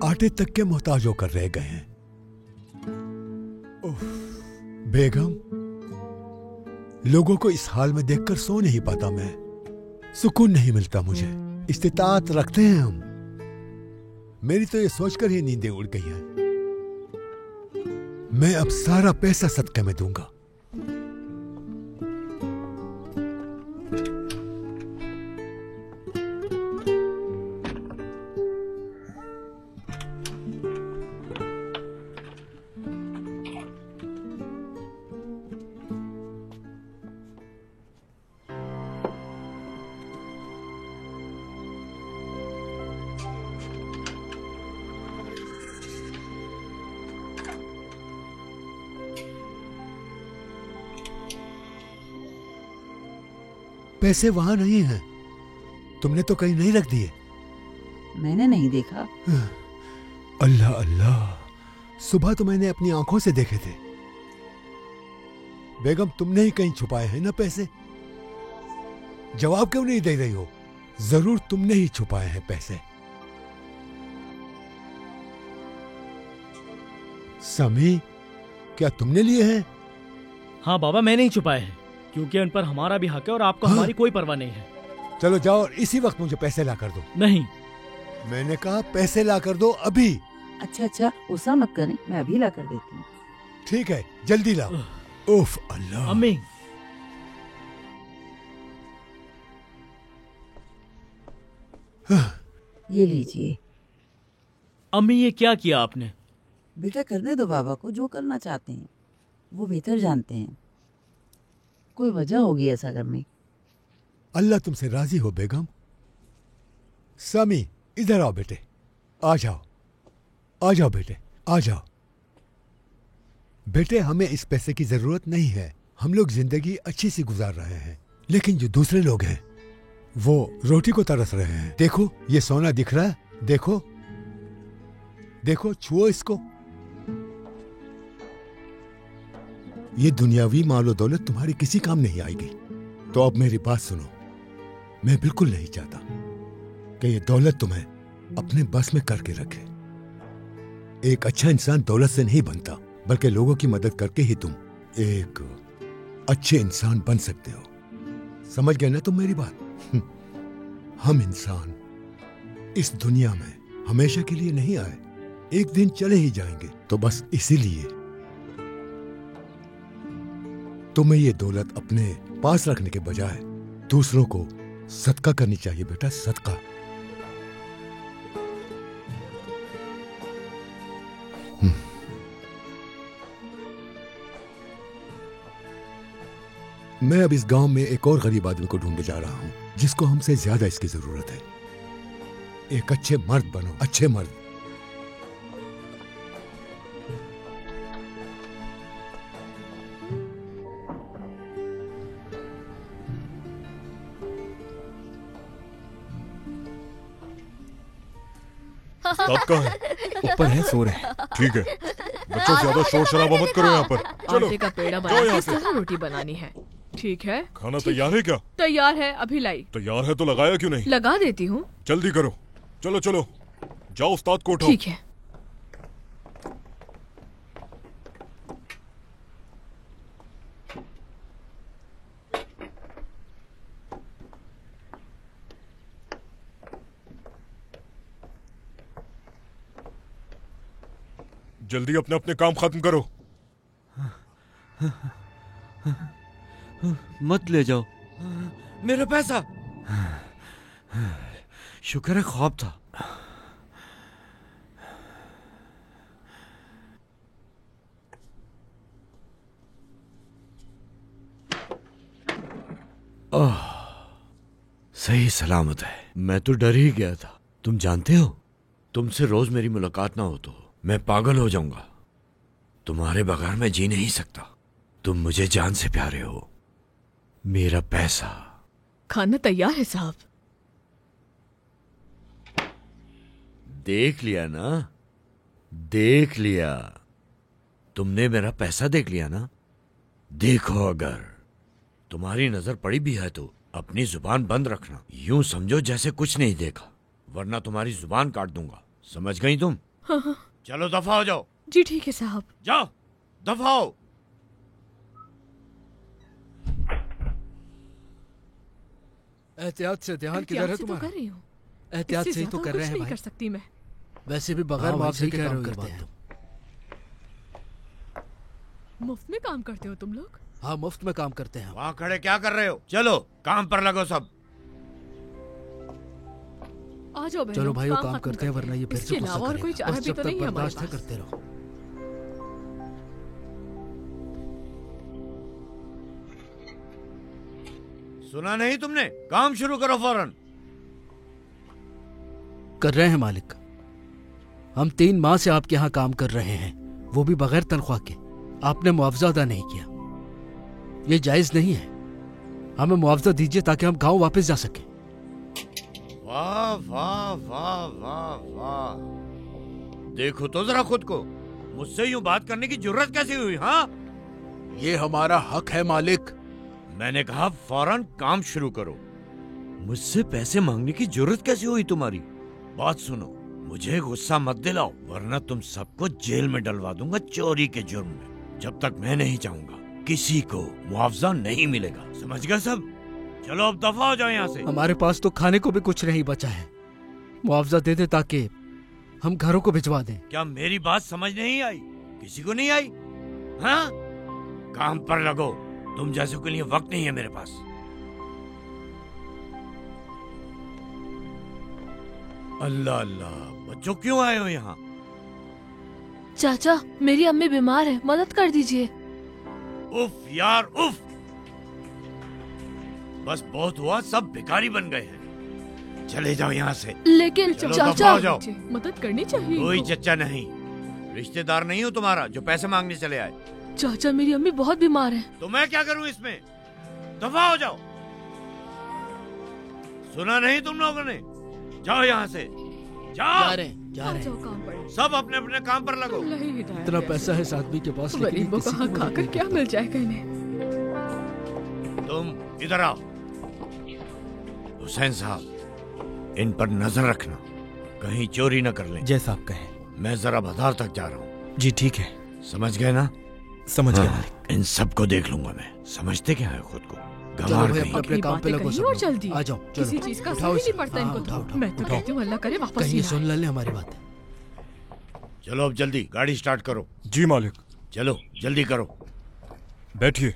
आटे तक के मोहताज होकर रह गए हैं। बेगम, लोगों को इस हाल में देखकर सो नहीं पाता मैं, सुकून नहीं मिलता मुझे। इस्तिताअत रखते हैं हम। मेरी तो ये सोचकर ही नींदें उड़ गई हैं। मैं अब सारा पैसा सदका में दूंगा। पैसे वहां नहीं हैं। तुमने तो कहीं नहीं रख दिए। मैंने नहीं देखा। अल्लाह अल्लाह, सुबह तो मैंने अपनी आंखों से देखे थे। बेगम, तुमने ही कहीं छुपाए हैं ना पैसे? जवाब क्यों नहीं दे रही हो? जरूर तुमने ही छुपाए हैं पैसे। समी, क्या तुमने लिए हैं? हाँ बाबा, मैंने ही छुपाए हैं, क्योंकि उन पर हमारा भी हक है और आपको हमारी कोई परवाह नहीं है। चलो जाओ और इसी वक्त मुझे पैसे ला कर दो। नहीं, मैंने कहा पैसे ला कर दो अभी। अच्छा अच्छा, गुस्सा मत करें, मैं अभी ला कर देती हूँ। ठीक है, जल्दी लाओ। उफ अल्लाह। अम्मी, ये लीजिए। अम्मी, ये क्या किया आपने? बेटा, करने दो बाबा को, जो करना चाहते हैं वो बेहतर जानते हैं। कोई वजह होगी ऐसा करने। अल्लाह तुमसे राजी हो बेगम। समी, इधर आओ बेटे, आ जाओ, आ जाओ बेटे, आ जाओ। बेटे, हमें इस पैसे की जरूरत नहीं है। हम लोग जिंदगी अच्छी सी गुजार रहे हैं, लेकिन जो दूसरे लोग हैं वो रोटी को तरस रहे हैं। देखो, ये सोना दिख रहा है, देखो देखो, छुओ इसको। ये दुनियावी मालो दौलत तुम्हारी किसी काम नहीं आएगी। तो अब मेरी बात सुनो, मैं बिल्कुल नहीं चाहता कि ये दौलत तुम्हें अपने बस में करके रखे। एक अच्छा इंसान दौलत से नहीं बनता, बल्कि लोगों की मदद करके ही तुम एक अच्छे इंसान बन सकते हो। समझ गए ना तुम मेरी बात? हम इंसान इस दुनिया में हमेशा के लिए नहीं आए, एक दिन चले ही जाएंगे। तो बस इसीलिए तुम्हें ये दौलत अपने पास रखने के बजाय दूसरों को सदका करनी चाहिए बेटा, सदका। मैं अब इस गांव में एक और गरीब आदमी को ढूंढने जा रहा हूं, जिसको हमसे ज्यादा इसकी जरूरत है। एक अच्छे मर्द बनो, अच्छे मर्द। उस्ताद कहाँ है? ऊपर है, सो रहे हैं। ठीक है बच्चों, ज्यादा शोर शराबा मत करो यहाँ पर। चलो आटे का पेड़ा जाओ बना यहाँ के से। सरल रोटी बनानी है। ठीक है। खाना तैयार है क्या? तैयार है, अभी लाई। तैयार है तो लगाया क्यों नहीं? लगा देती हूँ। जल्दी करो। चलो चलो जाओ, उस्ताद को उठाओ। ठीक है। जल्दी अपने अपने काम खत्म करो। मत ले जाओ मेरा पैसा। शुक्र है ख्वाब था। सही सलामत है। मैं तो डर ही गया था। तुम जानते हो, तुमसे रोज मेरी मुलाकात ना हो तो मैं पागल हो जाऊंगा। तुम्हारे बगैर मैं जी नहीं सकता। तुम मुझे जान से प्यारे हो। मेरा पैसा। खाना तैयार है साहब। देख लिया ना, देख लिया। तुमने मेरा पैसा देख लिया ना। देखो, अगर तुम्हारी नजर पड़ी भी है तो अपनी जुबान बंद रखना। यूं समझो जैसे कुछ नहीं देखा, वरना तुम्हारी जुबान काट दूंगा। समझ गई तुम? हाँ। चलो दफा हो जाओ। जी ठीक है साहब। जाओ दफा हो। एहतियात से। ध्यान किधर है तुम्हारा? कर रही हूँ। एहतियात से ही तो कर रहे हैं नहीं भाई। कर सकती मैं। वैसे भी बगैर मुआवजे के काम करते हैं। मुफ्त में काम करते हो तुम लोग? हाँ, मुफ्त में काम करते हैं। वहाँ खड़े क्या कर रहे हो? चलो काम पर लगो सब। आ जाओ बहनों, चलो भाई, वो काम करते हैं वरना ये फिर इसके से अलावा और कोई चारा भी तो नहीं है हमारे बर्दाश्त पास। करते रहो। सुना नहीं तुमने? काम शुरू करो फौरन। कर रहे हैं मालिक। हम 3 माह से आपके यहाँ काम कर रहे हैं, वो भी बगैर तनख्वाह के। आपने मुआवजा अदा नहीं किया, ये जायज नहीं है। हमें मुआवजा दीजिए ताकि हम गांव वापस जा सके। वाह वाह वाह वाह वाह। देखो तो जरा खुद को। मुझसे यूं बात करने की जरूरत कैसे हुई? हाँ, ये हमारा हक है मालिक। मैंने कहा फौरन काम शुरू करो। मुझसे पैसे मांगने की जरूरत कैसे हुई तुम्हारी? बात सुनो, मुझे गुस्सा मत दिलाओ वरना तुम सबको जेल में डलवा दूंगा चोरी के जुर्म में। जब तक मैं नहीं चाहूंगा किसी को मुआवजा नहीं मिलेगा। समझ गए सब? चलो अब दफा हो जाओ यहाँ से। हमारे पास तो खाने को भी कुछ नहीं बचा है। मुआवजा दे दे ताकि हम घरों को भिजवा दें। क्या मेरी बात समझ नहीं आई? किसी को नहीं आई? हाँ, काम पर लगो। तुम जैसे के लिए वक्त नहीं है मेरे पास। अल्लाह अल्लाह, बच्चों क्यों आए हो यहाँ? चाचा, मेरी अम्मी बीमार है, मदद कर दीजिए। उफ यार उफ। बस बहुत हुआ, सब भिखारी बन गए हैं। चले जाओ यहाँ से। लेकिन चलो चाचा, दफा हो जाओ। मदद करनी चाहिए। कोई चच्चा नहीं, रिश्तेदार नहीं हो तुम्हारा जो पैसे मांगने चले आए। चाचा मेरी अम्मी बहुत बीमार है। तो मैं क्या करूं इसमें? दफा हो जाओ। सुना नहीं तुम लोगों ने? जाओ यहाँ से, जाओ। जा रहे हैं। काम पर। सब अपने अपने काम पर लगो। इतना पैसा है इस आदमी के पास, लेकिन गरीबों का हक खाकर क्या मिल जाएगा इन्हें? तुम इधर आओ। हुसैन साहब, इन पर नजर रखना, कहीं चोरी न कर लें। जैसा आप कहें। मैं जरा बाजार तक जा रहा हूँ। जी ठीक है। समझ गए ना? समझ गया हाँ, इन सबको देख लूंगा मैं। समझते क्या है खुद को? गंवार कहीं। अपने काम पे लगो सब और लोग। जल्दी। आ जाओ, किसी चलो। चीज का उठाओ असर ही इसे। नहीं पड़ता हाँ, इनको उठाओ, तो। उठाओ, मैं तो उठाओ। कहती हूँ अल्लाह करे वापस कहीं ही ये आए। सुन ले हमारी बात। चलो अब जल्दी गाड़ी स्टार्ट करो। जी मालिक। चलो जल्दी करो। बैठिए।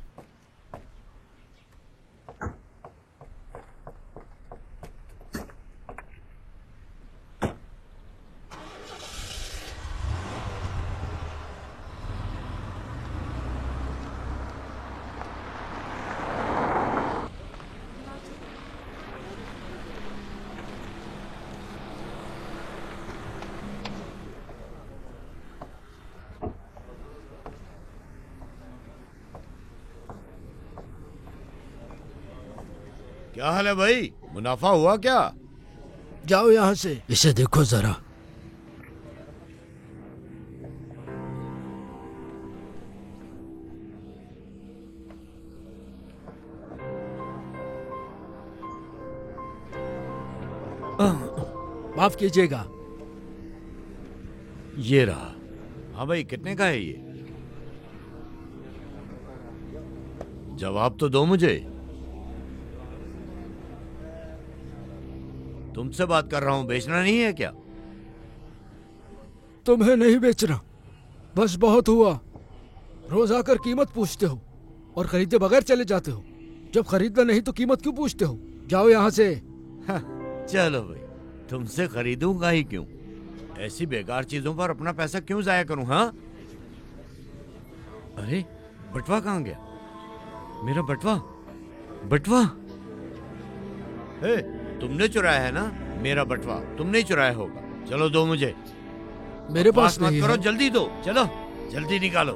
क्या हाल है भाई? मुनाफा हुआ क्या? जाओ यहाँ से। इसे देखो जरा, माफ कीजिएगा। ये रहा। हाँ भाई, कितने का है ये? जवाब तो दो मुझे। तुमसे बात कर रहा हूं, बेचना नहीं है क्या? तुम्हें नहीं बेचना, बस बहुत हुआ। रोज आकर कीमत पूछते हो और खरीदे बगैर चले जाते हो। जब खरीदना नहीं तो कीमत क्यों पूछते हो? जाओ यहाँ से। चलो भाई, तुमसे खरीदूंगा ही क्यों? ऐसी बेकार चीजों पर अपना पैसा क्यों जाया करूं? हाँ, अरे बटवा कहाँ गया? मेरा बटवा, बटवा। तुमने चुराया है ना मेरा बटवा? तुमने ही चुराया होगा। चलो दो मुझे। मेरे पास मत नहीं करो, है। जल्दी दो। चलो जल्दी निकालो।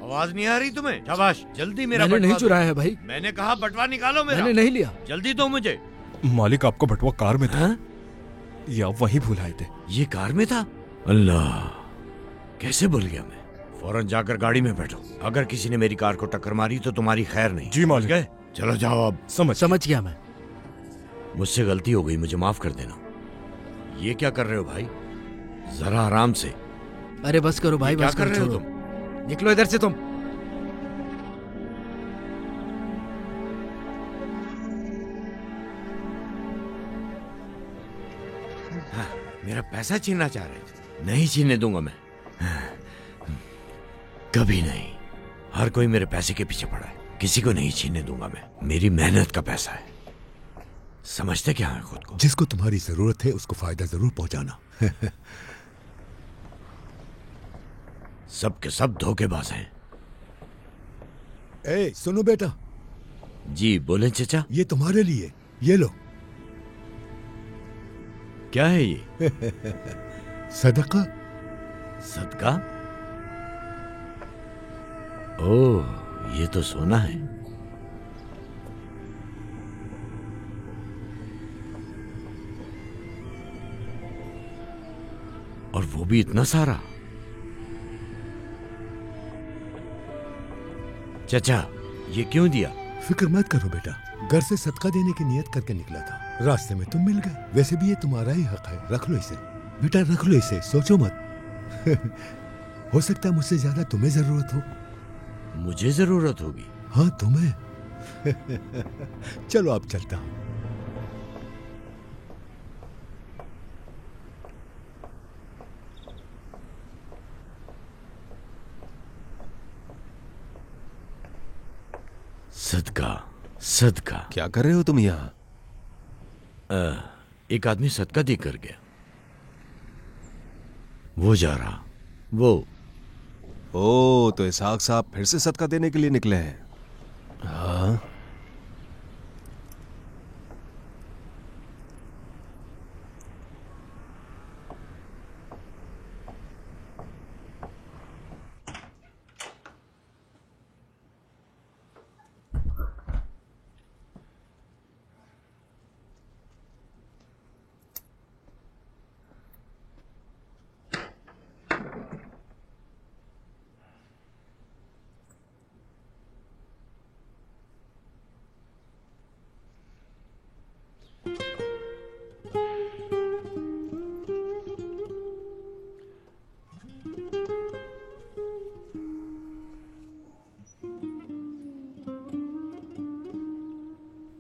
आवाज नहीं आ रही तुम्हें? शाबाश, जल्दी मेरा मैंने बटवा नहीं दो। चुराया है भाई। मैंने कहा बटवा निकालो मेरा। मैंने नहीं लिया। जल्दी दो मुझे। मालिक, आपका बटुआ कार में था। या वहीं भूल आए थे? ये कार में था? अल्लाह, कैसे भूल गया मैं। फौरन जाकर गाड़ी में बैठो। अगर किसी ने मेरी कार को टक्कर मारी तो तुम्हारी खैर नहीं। जी मालिक। गए? चलो जाओ अब। समझ गया मैं। मुझसे गलती हो गई, मुझे माफ कर देना। ये क्या कर रहे हो भाई? जरा आराम से। अरे बस करो भाई, क्या बस कर करो, रहे हो छोड़ो। तुम? निकलो इधर से तुम। हाँ, मेरा पैसा छीनना चाह रहे थे। नहीं छीनने दूंगा मैं। कभी नहीं। हर कोई मेरे पैसे के पीछे पड़ा है, किसी को नहीं छीनने दूंगा मैं। मेरी मेहनत का पैसा है। समझते क्या है खुद को? जिसको तुम्हारी जरूरत है उसको फायदा जरूर पहुंचाना। सब के सब धोखेबाज हैं। ए, सुनो बेटा। जी बोले चचा। ये तुम्हारे लिए, ये लो। क्या है ये? सदका। सदका? ओह, ये तो सोना है। और वो भी इतना सारा। चचा, ये क्यों दिया? फिक्र मत करो बेटा, घर से सदका देने की नियत करके निकला था, रास्ते में तुम मिल गए। वैसे भी ये तुम्हारा ही हक है, रख लो इसे बेटा, रख लो इसे, सोचो मत। हो सकता है मुझसे ज्यादा तुम्हें जरूरत हो। मुझे जरूरत होगी? हाँ तुम्हें। चलो अब चलता हूं। सदका, सदका। क्या कर रहे हो तुम यहाँ? एक आदमी सदका देकर गया। वो जा रहा। वो। ओ, तो इसहाक साहब फिर से सदका देने के लिए निकले हैं। हाँ,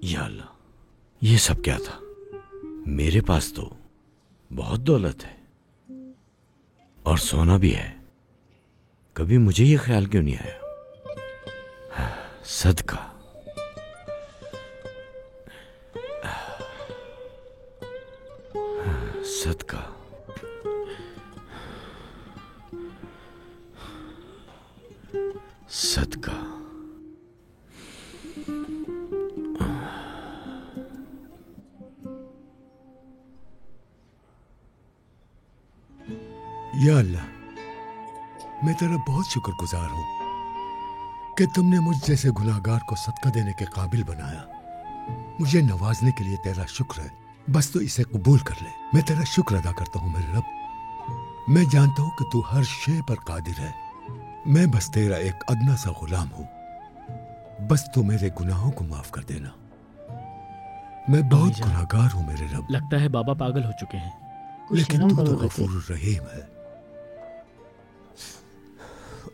या अल्लाह, ये सब क्या था? मेरे पास तो बहुत दौलत है और सोना भी है। कभी मुझे ये ख्याल क्यों नहीं आया? सदका। सदका। सदका। या अल्लाह, मैं तेरा बहुत शुक्रगुजार हूं कि तुमने मुझ जैसे गुनाहगार को सदका देने के काबिल बनाया। मुझे नवाजने के लिए तेरा शुक्र है, बस तो इसे कबूल कर ले। मैं तेरा शुक्र अदा करता हूं मेरे रब। मैं जानता हूं कि तू हर शे पर कादिर है। मैं बस तेरा एक अदना सा गुलाम हूं। बस तू मेरे गुनाहों को माफ कर देना। मैं बहुत गुनहगार हूँ मेरे रब। लगता है बाबा पागल हो चुके हैं। लेकिन तू तो गफूर रहीम है।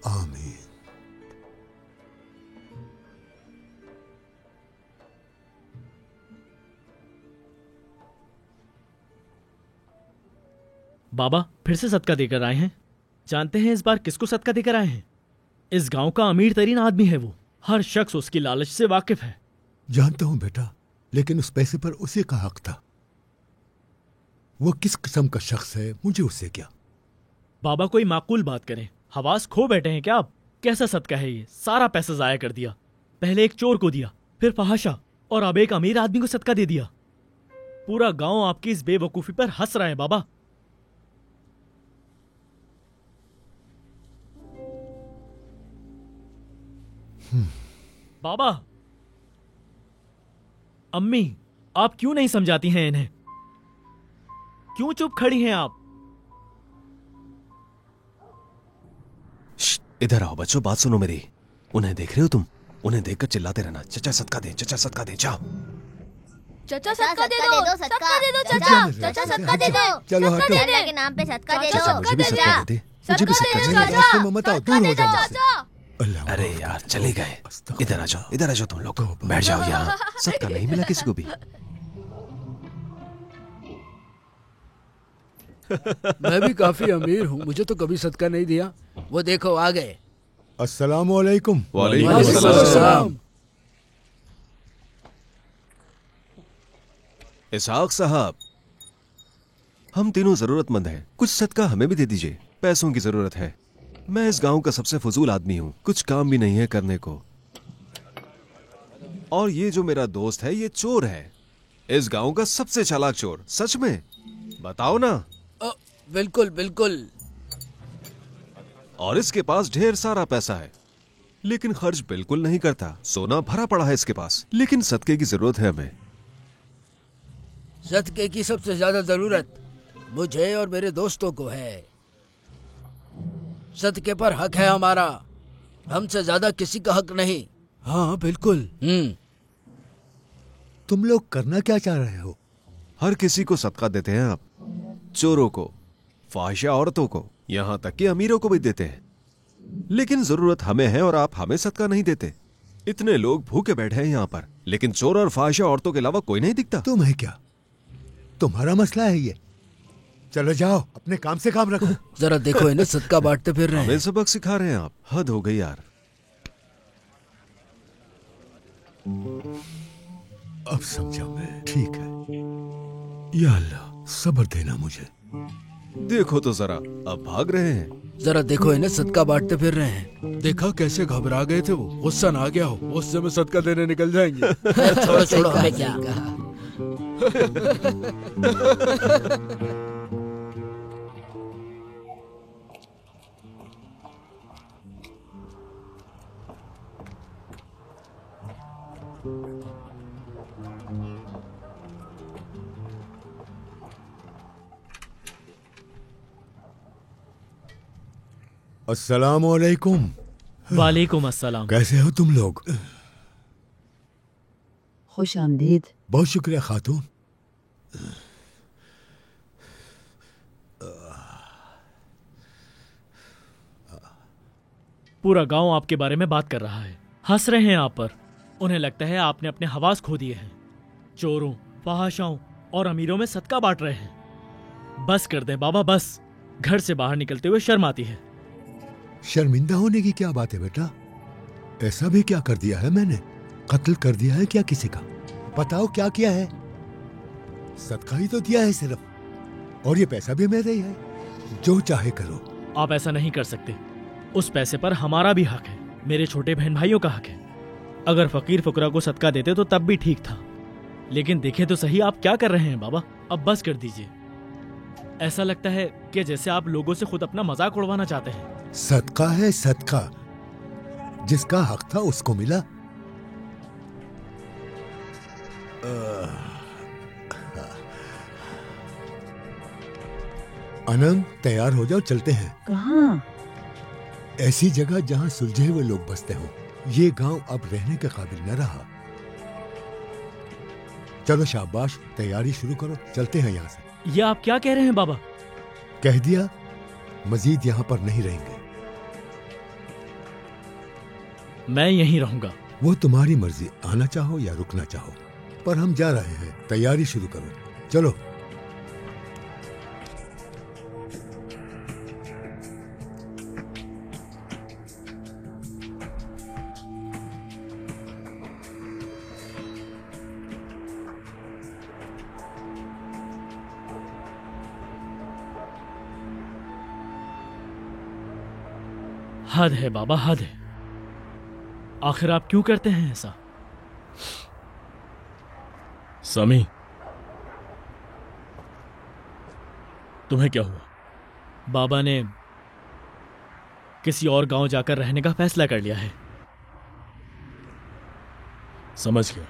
आमीन। बाबा फिर से सदका देकर आए हैं। जानते हैं इस बार किसको सदका देकर आए हैं? इस गांव का अमीर तरीन आदमी है वो। हर शख्स उसकी लालच से वाकिफ है। जानता हूं बेटा, लेकिन उस पैसे पर उसी का हक था। वो किस किस्म का शख्स है, मुझे उससे क्या। बाबा कोई माकूल बात करें। हवास खो बैठे हैं क्या आप? कैसा सदका है ये? सारा पैसा जाया कर दिया। पहले एक चोर को दिया, फिर फहाशा, और अब एक अमीर आदमी को सदका दे दिया। पूरा गांव आपकी इस बेवकूफी पर हंस रहा है बाबा। बाबा, अम्मी, आप क्यों नहीं समझाती हैं इन्हें? क्यों चुप खड़ी हैं आप? इधर आओ बच्चों, बात सुनो मेरी। उन्हें देख रहे हो तुम? उन्हें देखकर चिल्लाते रहना, चचा सदका दे, चचा सदका दे। जाओ चचा सदका दे दो, सदका दे दो चचा, चचा सदका दे दो, चलो हटो। अल्लाह के नाम पे सदका दे दो, मुझे भी सदका दे दे, मुझे भी सदका दे दे। रास्ते में मत आओ, दूर हो जाओ मुझसे। अरे यार चले गए। इधर आ जाओ, इधर आ जाओ तुम लोग, बैठ जाओ यहाँ। सदका नहीं मिला किसी को भी। मैं भी काफी अमीर हूँ, मुझे तो कभी सदका नहीं दिया। वो देखो आ गए। अस्सलामु अलैकुम। वालेकुम अस्सलाम। इसहाक साहब, हम तीनों जरूरतमंद हैं, कुछ सदका हमें भी दे दीजिए। पैसों की जरूरत है। मैं इस गांव का सबसे फजूल आदमी हूँ, कुछ काम भी नहीं है करने को। और ये जो मेरा दोस्त है ये चोर है, इस गांव का सबसे चालाक चोर। सच में बताओ ना? बिल्कुल बिल्कुल। और इसके पास ढेर सारा पैसा है, लेकिन खर्च बिल्कुल नहीं करता। सोना भरा पड़ा है इसके पास, लेकिन सदके की जरूरत है हमें। सदके की सबसे ज्यादा जरूरत मुझे और मेरे दोस्तों को है। सदके पर हक है हमारा, हमसे ज्यादा किसी का हक नहीं। हाँ बिल्कुल। तुम लोग करना क्या चाह रहे हो? हर किसी को सदका देते हैं आप, चोरों को, फाहिशा औरतों को, यहाँ तक कि अमीरों को भी देते हैं। लेकिन जरूरत हमें है और आप हमें सदका नहीं देते। इतने लोग भूखे बैठे हैं यहाँ पर, लेकिन चोर और फाहिशा औरतों के अलावा कोई नहीं दिखता। तुम्हें क्या, तुम्हारा मसला है ये। चलो जाओ, अपने काम से काम रखो। जरा देखो इन्हें सदका बांटते फिर रहे हैं। हमें सबक सिखा रहे हैं आप, हद हो गई यार। अब समझा मैं, ठीक है। या अल्लाह सब्र देना मुझे। देखो तो जरा, अब भाग रहे हैं। जरा देखो इन्हें सदका बांटते फिर रहे हैं। देखा कैसे घबरा गए थे वो, गुस्सा ना आ गया हो, उससे में सदका देने निकल जाएंगे। छोड़ो छोड़ो, हमें क्या कहा। अस्सलामु अलैकुम। वालेकुम अस्सलाम। कैसे हो तुम लोग? खुश आमदीद। बहुत शुक्रिया खातून। पूरा गांव आपके बारे में बात कर रहा है, हंस रहे हैं आप पर। उन्हें लगता है आपने अपने हवास खो दिए हैं। चोरों, फहाशाओं और अमीरों में सदका बांट रहे हैं। बस कर दें बाबा, बस। घर से बाहर निकलते हुए शर्म आती है। शर्मिंदा होने की क्या बात है बेटा? ऐसा भी क्या कर दिया है मैंने? कत्ल कर दिया है क्या किसी का? बताओ क्या किया है? सदका ही तो दिया है सिर्फ, और ये पैसा भी मेरा ही है। जो चाहे करो। आप ऐसा नहीं कर सकते। उस पैसे पर हमारा भी हक है, मेरे छोटे बहन भाइयों का हक है। अगर फकीर फुकरा को सदका देते तो तब भी ठीक था, लेकिन देखे तो सही आप क्या कर रहे हैं बाबा। अब बस कर दीजिए। ऐसा लगता है कि जैसे आप लोगों से खुद अपना मजाक उड़वाना चाहते हैं। सदका है सदका, जिसका हक था उसको मिला। अनंग, तैयार हो जाओ, चलते हैं। कहाँ? ऐसी जगह जहां सुलझे हुए लोग बसते हो। ये गांव अब रहने के काबिल न रहा। चलो शाबाश, तैयारी शुरू करो, चलते हैं यहाँ से। ये आप क्या कह रहे हैं बाबा? कह दिया, मजीद यहाँ पर नहीं रहेंगे। मैं यहीं रहूंगा। वो तुम्हारी मर्जी, आना चाहो या रुकना चाहो, पर हम जा रहे हैं। तैयारी शुरू करो, चलो। हद है बाबा, हद है। आखिर आप क्यों करते हैं ऐसा? समी, तुम्हें क्या हुआ? बाबा ने किसी और गांव जाकर रहने का फैसला कर लिया है। समझ गया,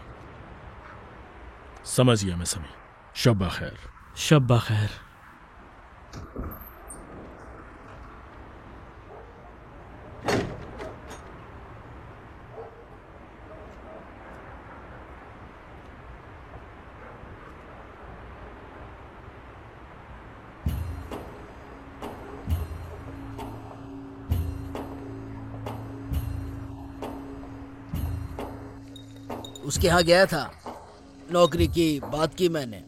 समझ गया मैं समी। शब्बा खैर। शब्बा खैर। उसके यहाँ गया था, नौकरी की बात की मैंने।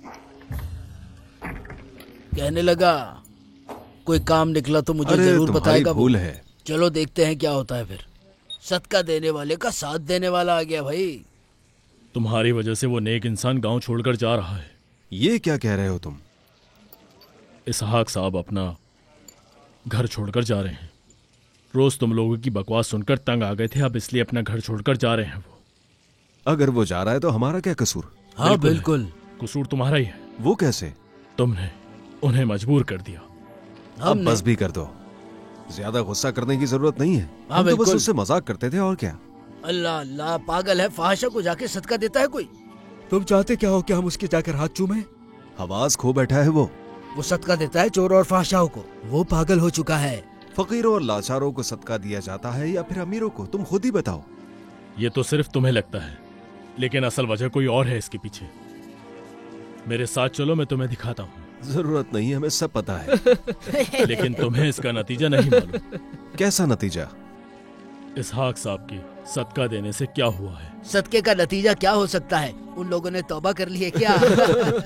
कहने लगा कोई काम निकला तो मुझे जरूर बताएगा। भूल है। चलो देखते हैं क्या होता है फिर। सदका देने वाले का साथ देने वाला आ गया भाई। तुम्हारी वजह से वो नेक इंसान गांव छोड़कर जा रहा है। ये क्या कह रहे हो तुम? इसहाक साहब अपना घर छोड़कर जा रहे हैं। रोज तुम लोगों की बकवास सुनकर तंग आ गए थे, अब इसलिए अपना घर छोड़कर जा रहे हैं वो। अगर वो जा रहा है तो हमारा क्या कसूर? हाँ बिल्कुल, कसूर तुम्हारा ही है। वो कैसे? तुमने उन्हें मजबूर कर दिया। अब बस भी कर दो, ज्यादा गुस्सा करने की जरूरत नहीं है। हम तो बस उससे मजाक करते थे और क्या। अल्लाह अल्लाह, पागल है, फाहिशा को जाके सदका देता है कोई? तुम चाहते क्या हो कि हम उसके जाकर हाथ चूमे? हवास खो बैठा है वो सदका देता है चोर और फाहिशाओं को। वो पागल हो चुका है। फकीरों और लाचारों को सदका दिया जाता है या फिर अमीरों को? तुम खुद ही बताओ। ये तो सिर्फ तुम्हें लगता है, लेकिन असल वजह कोई और है इसके पीछे। मेरे साथ चलो, मैं तुम्हें दिखाता हूँ। जरूरत नहीं, हमें सब पता है। लेकिन तुम्हें इसका नतीजा नहीं मालूम। कैसा नतीजा? इसहाक साहब की सदका देने से क्या हुआ है? सदके का नतीजा क्या हो सकता है? उन लोगों ने तौबा कर ली है क्या?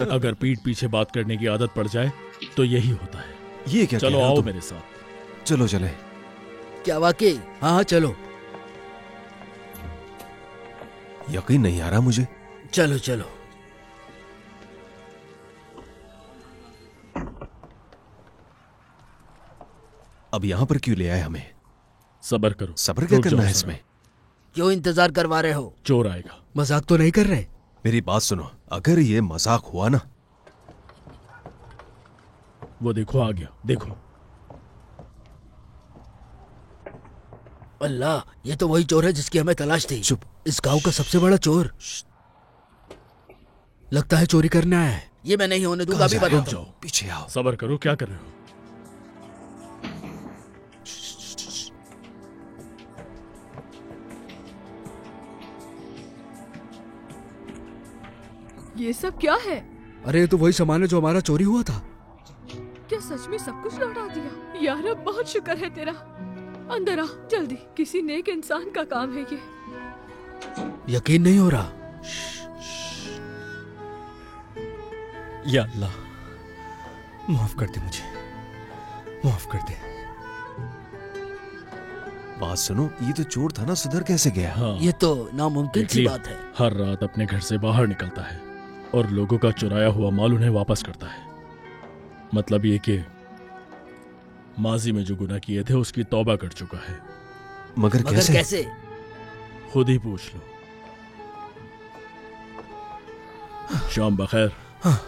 अगर पीठ पीछे बात करने की आदत पड़ जाए तो यही होता है। ये क्या? चलो आओ मेरे साथ। चलो चले। क्या वाकई? हाँ हाँ चलो। यकीन नहीं आ रहा मुझे। चलो चलो। अब यहाँ पर क्यों ले आए हमें? सब्र करो। सब्र क्या करना है इसमें? क्यों इंतजार करवा रहे हो? चोर आएगा। मजाक तो नहीं कर रहे? मेरी बात सुनो, अगर ये मजाक हुआ ना। वो देखो आ गया, देखो। अल्लाह, ये तो वही चोर है जिसकी हमें तलाश थी। चुप। इस गांव का सबसे बड़ा चोर। लगता है चोरी करने आया है। ये मैं नहीं होने दूंगा, अभी बताता हूं। पीछे आओ। सब्र करो, क्या कर रहे हो? ये सब क्या है? अरे ये तो वही सामान है जो हमारा चोरी हुआ था। क्या सच में सब कुछ लौटा दिया? यार अब बहुत शुक्र है तेरा। अंदर आ जल्दी, किसी नेक इंसान का काम है ये। यकीन नहीं हो रहा। या अल्लाह, माफ कर दे मुझे, माफ कर दे। बात सुनो, ये तो चोर था ना, सुधर कैसे गया? हाँ। ये तो नामुमकिन सी बात है। हर रात अपने घर से बाहर निकलता है और लोगों का चुराया हुआ माल उन्हें वापस करता है। मतलब ये कि माजी में जो गुनाह किए थे उसकी तौबा कर चुका है। मगर कैसे? खुद ही पूछ लो। शाम बखैर। हाँ।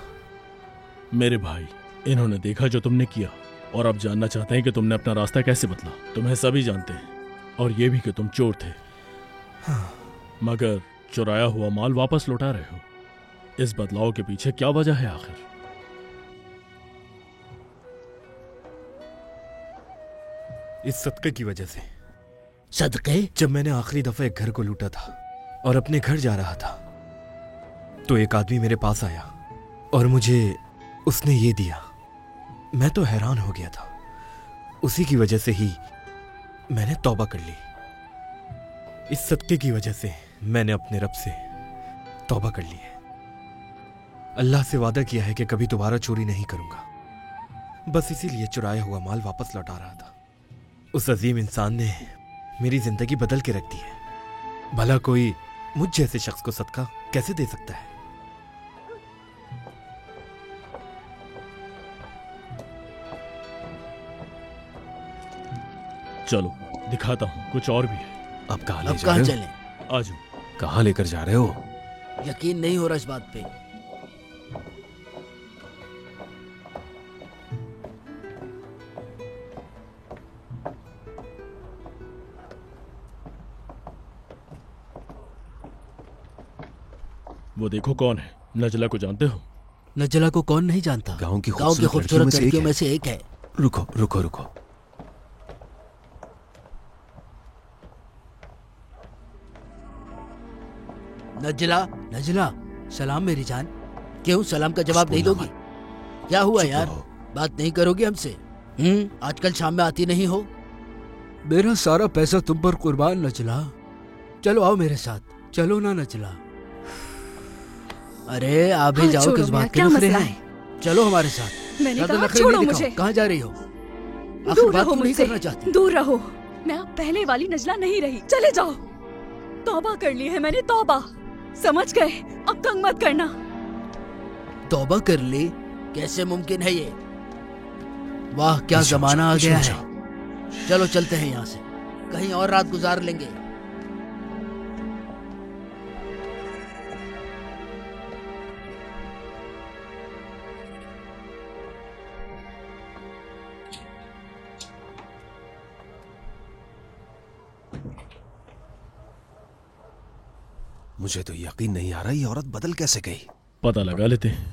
मेरे भाई, इन्होंने देखा जो तुमने किया और अब जानना चाहते हैं कि तुमने अपना रास्ता कैसे बदला। तुम्हें सभी जानते हैं, और ये भी कि तुम चोर थे। हाँ। मगर चुराया हुआ माल वापस लौटा रहे हो। इस बदलाव के पीछे क्या वजह है आखिर? इस सदके की वजह से। सदके? जब मैंने आखिरी दफा एक घर को लूटा था और अपने घर जा रहा था, तो एक आदमी मेरे पास आया और मुझे उसने ये दिया। मैं तो हैरान हो गया था। उसी की वजह से ही मैंने तौबा कर ली। इस सदके की वजह से मैंने अपने रब से तौबा कर ली है। अल्लाह से वादा किया है कि कभी दोबारा चोरी नहीं करूंगा। बस इसीलिए चुराया हुआ माल वापस लौटा रहा था। उस अजीम इंसान ने मेरी जिंदगी बदल के रख दी है। भला कोई मुझ जैसे शख्स को सदका कैसे दे सकता है? चलो दिखाता हूँ, कुछ और भी है। अब कहाँ ले अब जा कहाँ रहे चले? आ जाओ। कहाँ लेकर जा रहे हो? यकीन नहीं हो रहा इस बात पे। वो देखो कौन है। नजला को जानते हो? नजला को कौन नहीं जानता? गांव की खूबसूरत लड़कियों में से एक है। रुको रुको रुको। नजला, नजला, सलाम मेरी जान। क्यों सलाम का जवाब नहीं दोगी? क्या हुआ यार, बात नहीं करोगी हमसे? आजकल शाम में आती नहीं हो। मेरा सारा पैसा तुम पर कुर्बान नजला। चलो आओ मेरे साथ, चलो ना नजला। अरे आप भी जाओ, किस बात के नखरे हैं? चलो हमारे साथ। मैंने कहा छोड़ो मुझे। कहाँ जा रही हो? दूर रहो मुझसे, दूर रहो। मैं अब पहले वाली नजला नहीं रही, चले जाओ। तौबा कर ली है मैंने, तौबा। समझ गए? अब तंग मत करना। तौबा कर ली? कैसे मुमकिन है ये? वाह क्या जमाना आ गया है। चलो चलते हैं यहाँ से, कहीं और रात गुजार लेंगे। मुझे तो यकीन नहीं आ रहा ये औरत बदल कैसे गई। पता लगा लेते हैं।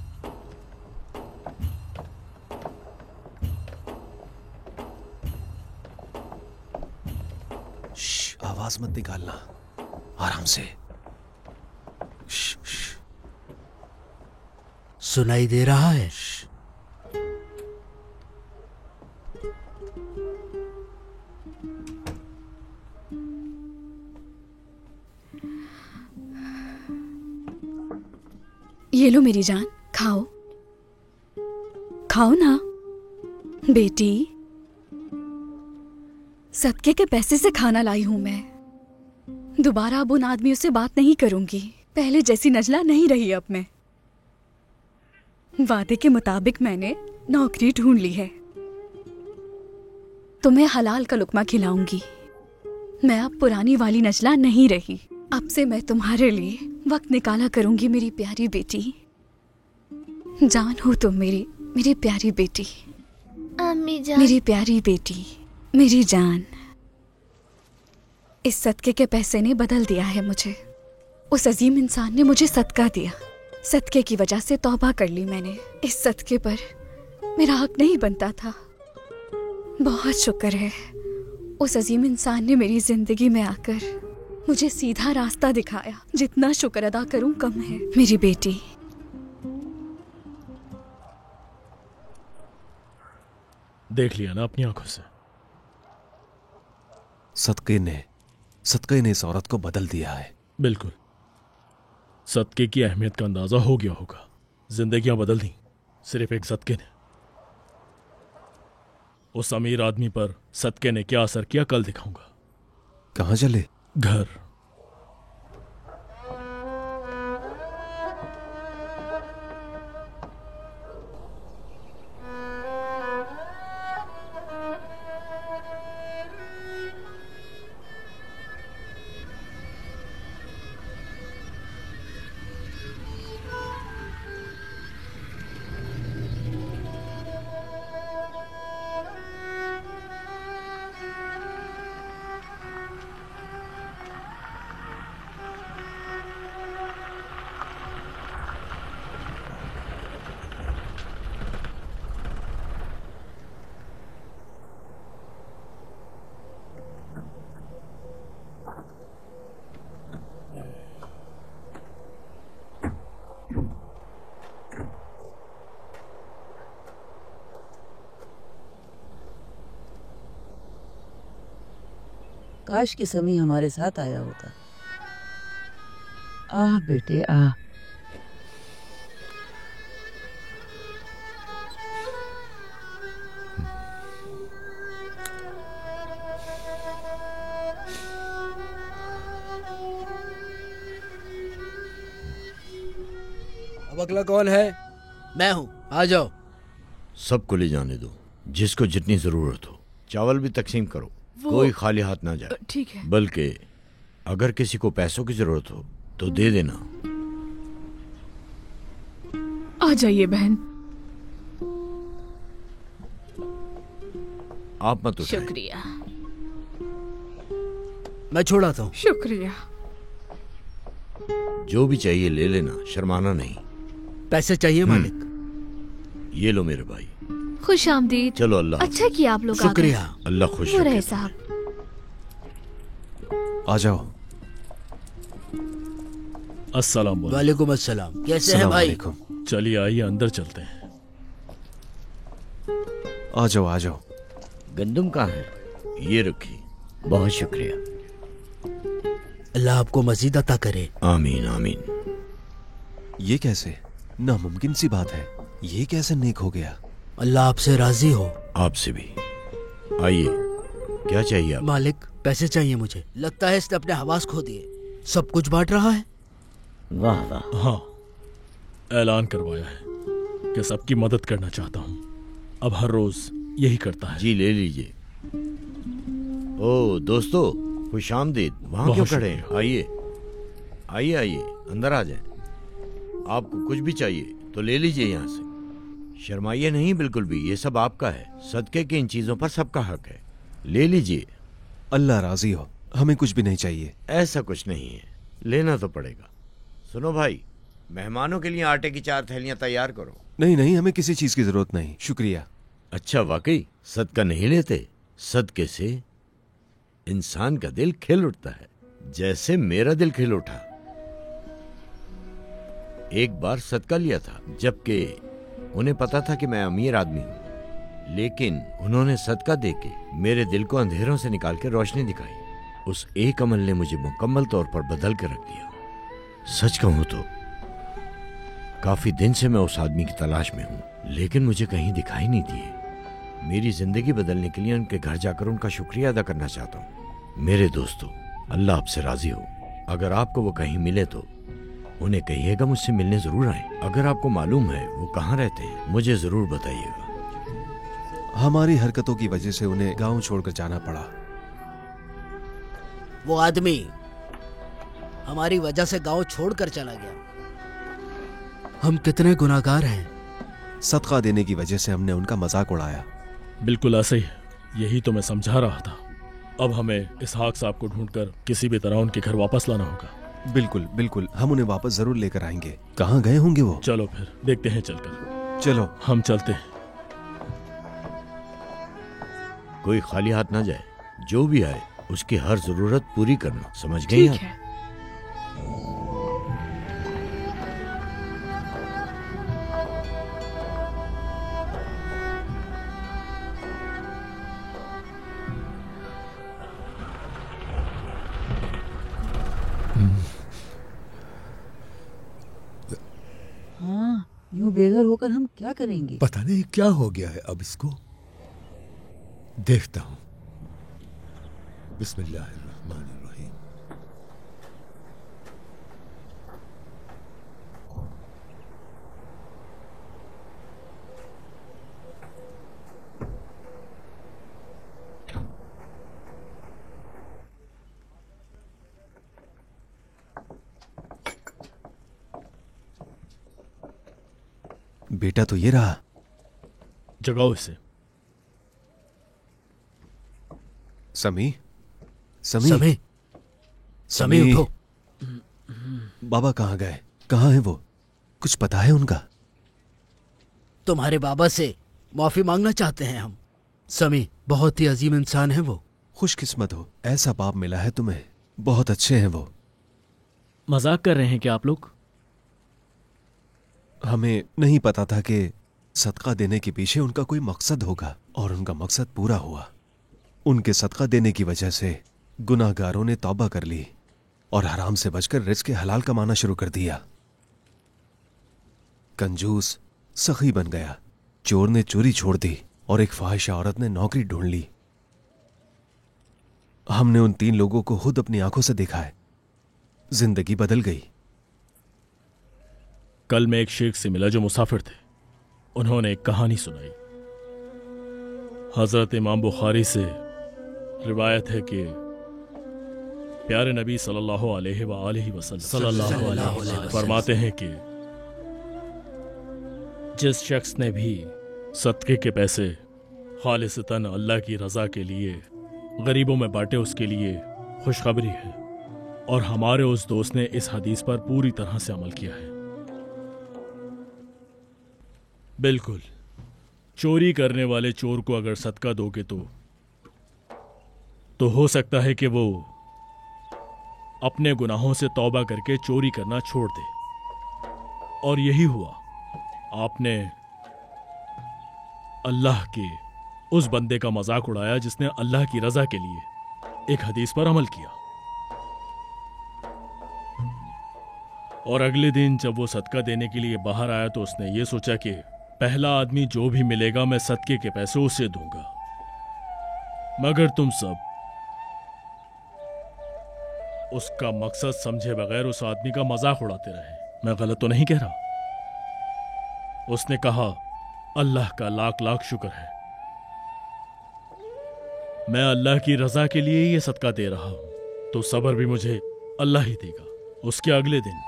आवाज मत निकालना, आराम से। सुनाई दे रहा है? ये लो मेरी जान, खाओ खाओ ना बेटी। सदके के पैसे से खाना लाई हूं मैं। दोबारा अब उन आदमियों से बात नहीं करूंगी। पहले जैसी नजला नहीं रही अब मैं। वादे के मुताबिक मैंने नौकरी ढूंढ ली है। तुम्हें हलाल का लुकमा खिलाऊंगी। मैं अब पुरानी वाली नजला नहीं रही। अब से मैं तुम्हारे लिए वक्त निकाला करूंगी मेरी प्यारी बेटी। जान हो तुम मेरी प्यारी बेटी। अम्मी जान। मेरी प्यारी बेटी, मेरी जान। इस सदके के पैसे ने बदल दिया है मुझे। उस अजीम इंसान ने मुझे सदका दिया। सदके की वजह से तौबा कर ली मैंने। इस सदके पर मेरा हक नहीं बनता था। बहुत शुक्र है उस अजीम इंसान ने मेरी जिंदगी में आकर मुझे सीधा रास्ता दिखाया। जितना शुक्र अदा करूं कम है। मेरी बेटी, देख लिया ना अपनी आंखों से। सदके ने इस औरत को बदल दिया है। बिल्कुल। सदके की अहमियत का अंदाजा हो गया होगा। जिंदगियां बदल दी सिर्फ एक सदके ने। उस अमीर आदमी पर सदके ने क्या असर किया कल दिखाऊंगा। कहां चले? घर। काश कि समी हमारे साथ आया होता। आ बेटे आ। अब अगला कौन है? मैं हूँ, आ जाओ। सबको ले जाने दो, जिसको जितनी जरूरत हो। चावल भी तकसीम करो, कोई खाली हाथ ना जाए। ठीक है। बल्कि अगर किसी को पैसों की जरूरत हो तो दे देना। आ जाइए बहन। आप मत उठाएं। शुक्रिया। मैं छोड़ाता हूँ। शुक्रिया। जो भी चाहिए ले लेना, शर्माना नहीं। पैसे चाहिए मालिक? ये लो मेरे भाई। खुश आमदीद। चलो अल्लाह। अच्छा किया आप लोग आ गए। शुक्रिया। अल्लाह खुश वो रहे रखे। साहब। आ जाओ। अस्सलाम वालेकुम। वालेकुम अस्सलाम। कैसे हैं भाई? चलिए आइए अंदर चलते हैं। आ जाओ आ जाओ। गंदम कहाँ है? ये रखी। बहुत शुक्रिया। अल्लाह आपको मजीद अता करे। आमीन आमीन। ये कैसे? नामुमकिन सी बात है। ये कैसे नेक हो गया? अल्लाह आपसे राजी हो। आपसे भी। आइए, क्या चाहिए आप? मालिक पैसे चाहिए मुझे। लगता है इसने अपने हवास खो दिए। सब कुछ बांट रहा है। वाह वाह। हाँ, ऐलान करवाया है कि सबकी मदद करना चाहता हूँ। अब हर रोज यही करता है। जी ले लीजिए। ओ दोस्तों, खुश आमदीद। वहां क्यों खड़े हैं? आइए आइए आइए, अंदर आ जाए। आपको कुछ भी चाहिए तो ले लीजिए यहाँ से। शर्माइए नहीं बिल्कुल भी, ये सब आपका है। सदके की इन चीजों पर सबका हक है। ले लीजिए। अल्लाह राजी हो, हमें कुछ भी नहीं चाहिए। ऐसा कुछ नहीं है, लेना तो पड़ेगा। सुनो भाई, मेहमानों के लिए आटे की 4 थैलियां तैयार करो। नहीं नहीं, हमें किसी चीज की जरूरत नहीं, शुक्रिया। अच्छा, वाकई सदका नहीं लेते? सदके से इंसान का दिल खिल उठता है, जैसे मेरा दिल खिल उठा। एक बार सदका लिया था, जबकि उन्हें पता था कि मैं अमीर आदमी हूं, लेकिन उन्होंने सदका देके मेरे दिल को अंधेरों से निकाल के रोशनी दिखाई। उस एक अमल ने मुझे मुकम्मल तौर पर बदल के रख दिया। सच कहूं तो काफी दिन से मैं उस आदमी की तलाश में हूं, लेकिन मुझे कहीं दिखाई नहीं दिए। मेरी जिंदगी बदलने के लिए उनके घर जाकर उनका शुक्रिया अदा करना चाहता हूं। मेरे दोस्तों, अल्लाह आपसे राजी हो। अगर आपको वो कहीं मिले तो उन्हें कहिएगा मुझसे मिलने जरूर आए। अगर आपको मालूम है वो कहाँ रहते हैं, मुझे जरूर बताइएगा। हमारी हरकतों की वजह से उन्हें गांव छोड़कर जाना पड़ा। वो आदमी हमारी वजह से गांव छोड़कर चला गया। हम कितने गुनाहगार हैं। सदका देने की वजह से हमने उनका मजाक उड़ाया। बिल्कुल ऐसे ही, यही तो मैं समझा रहा था। अब हमें इसहाक साहब को ढूंढकर किसी भी तरह उनके घर वापस लाना होगा। बिल्कुल बिल्कुल, हम उन्हें वापस जरूर लेकर आएंगे। कहाँ गए होंगे वो? चलो फिर देखते हैं चलकर। चलो हम चलते हैं। कोई खाली हाथ ना जाए। जो भी आए उसकी हर जरूरत पूरी करना, समझ गई आप? ठीक है। हाँ, यूं बेघर होकर हम क्या करेंगे? पता नहीं क्या हो गया है अब इसको। देखता हूं। बिस्मिल्लाहिर्रहमानिर्रहीम। बेटा तो ये रहा। जगाओ इसे। समी, समी, समी, समी उठो। बाबा कहाँ गए? कहाँ है वो? कुछ पता है उनका? तुम्हारे बाबा से माफी मांगना चाहते हैं हम। समी बहुत ही अजीम इंसान है वो। खुशकिस्मत हो, ऐसा बाप मिला है तुम्हें। बहुत अच्छे हैं वो। मजाक कर रहे हैं क्या आप लोग? हमें नहीं पता था कि सदका देने के पीछे उनका कोई मकसद होगा, और उनका मकसद पूरा हुआ। उनके सदका देने की वजह से गुनाहगारों ने तौबा कर ली और हराम से बचकर रिज़्क़ हलाल कमाना शुरू कर दिया। कंजूस सखी बन गया, चोर ने चोरी छोड़ दी और एक फाहिशा औरत ने नौकरी ढूंढ ली। हमने उन 3 लोगों को खुद अपनी आंखों से देखा है। जिंदगी बदल गई। कल मैं एक शेख से मिला जो मुसाफिर थे। उन्होंने एक कहानी सुनाई। हजरत इमाम बुखारी से रिवायत है कि प्यारे नबी सल्लल्लाहु अलैहि वसल्लम फरमाते हैं कि जिस शख्स ने भी सदके के पैसे खालिसतन अल्लाह की रजा के लिए गरीबों में बांटे, उसके लिए खुशखबरी है। और हमारे उस दोस्त ने इस हदीस पर पूरी तरह से अमल किया है। बिल्कुल, चोरी करने वाले चोर को अगर सदका दोगे तो हो सकता है कि वो अपने गुनाहों से तौबा करके चोरी करना छोड़ दे। और यही हुआ। आपने अल्लाह के उस बंदे का मजाक उड़ाया जिसने अल्लाह की रजा के लिए एक हदीस पर अमल किया। और अगले दिन जब वो सदका देने के लिए बाहर आया तो उसने ये सोचा कि पहला आदमी जो भी मिलेगा मैं सदके के पैसे उसे दूंगा। मगर तुम सब उसका मकसद समझे बगैर उस आदमी का मजाक उड़ाते रहे। मैं गलत तो नहीं कह रहा? उसने कहा, अल्लाह का लाख लाख शुक्र है, मैं अल्लाह की रजा के लिए ये सदका दे रहा हूं, तो सब्र भी मुझे अल्लाह ही देगा। उसके अगले दिन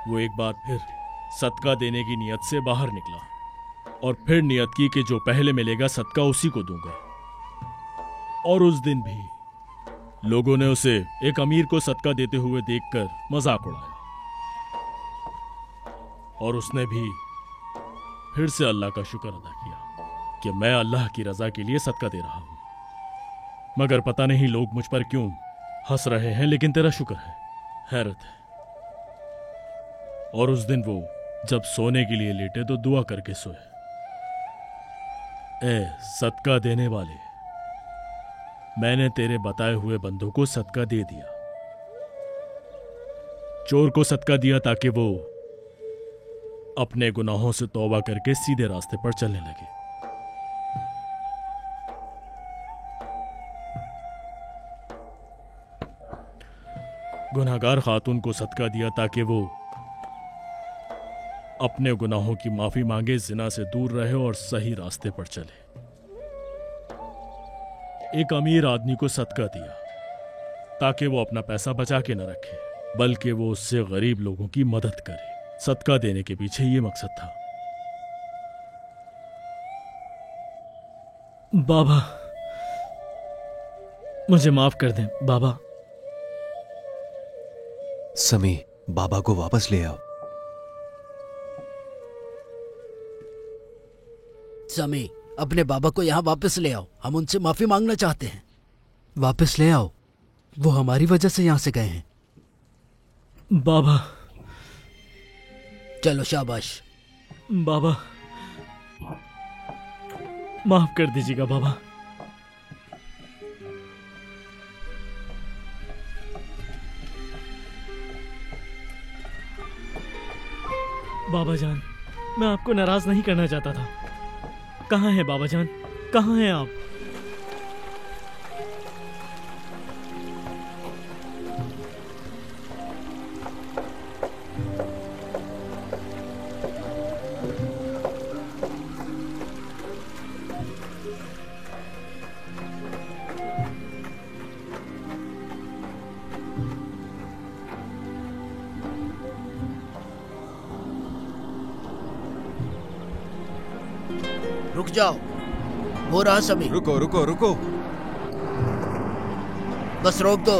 वो एक बार फिर सदका देने की नियत से बाहर निकला और फिर नियत की कि जो पहले मिलेगा सदका उसी को दूंगा। और उस दिन भी लोगों ने उसे एक अमीर को सदका देते हुए देखकर मजाक उड़ाया। और उसने भी फिर से अल्लाह का शुक्र अदा किया कि मैं अल्लाह की रजा के लिए सदका दे रहा हूं। मगर पता नहीं लोग मुझ पर क्यों हंस रहे हैं, लेकिन तेरा शुक्र है, हैरत है। और उस दिन वो जब सोने के लिए लेटे तो दुआ करके सोए, ए सदका देने वाले, मैंने तेरे बताए हुए बंदों को सदका दे दिया। चोर को सदका दिया ताकि वो अपने गुनाहों से तौबा करके सीधे रास्ते पर चलने लगे। गुनाहगार खातून को सदका दिया ताकि वो अपने गुनाहों की माफी मांगे, जिना से दूर रहे और सही रास्ते पर चले। एक अमीर आदमी को सदका दिया ताकि वो अपना पैसा बचा के न रखे, बल्कि वो उससे गरीब लोगों की मदद करे। सदका देने के पीछे ये मकसद था। बाबा, मुझे माफ कर दें बाबा। समी, बाबा को वापस ले आओ। समी, अपने बाबा को यहाँ वापस ले आओ। हम उनसे माफी मांगना चाहते हैं। वापस ले आओ, वो हमारी वजह से यहाँ से गए हैं। बाबा। चलो शाबाश। बाबा माफ कर दीजिएगा बाबा। बाबा जान, मैं आपको नाराज नहीं करना चाहता था। कहाँ हैं बाबा जान, कहाँ हैं आप? रुक जाओ, हो रहा समी। रुको रुको रुको, बस रोक दो,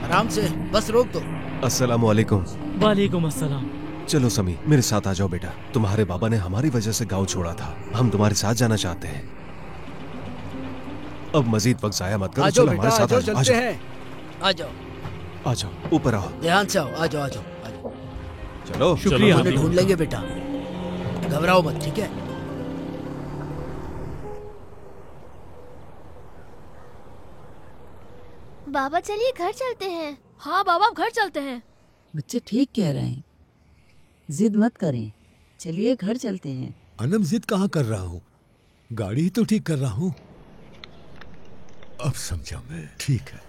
आराम से, बस रोक दो। अस्सलाम वालेकुम। वालेकुम अस्सलाम। चलो समी, मेरे साथ आ जाओ बेटा। तुम्हारे बाबा ने हमारी वजह से गांव छोड़ा था, हम तुम्हारे साथ जाना चाहते हैं। अब मजीद वक्त जाया मत करो, चलो हमारे साथ आ जाओ। आ जाओ, आ जाओ, ऊपर आओ, ध्यान से आओ। आ जाओ, आ जाओ, आ जाओ। चलो शुक्रिया। उन्हें ढूंढ लेंगे बेटा, घबराओ मत, ठीक है? बाबा चलिए घर चलते हैं। हाँ बाबा घर चलते हैं। बच्चे ठीक कह रहे हैं, जिद मत करें, चलिए घर चलते हैं। अनम जिद कहाँ कर रहा हूँ, गाड़ी ही तो ठीक कर रहा हूँ। अब समझा मैं, ठीक है।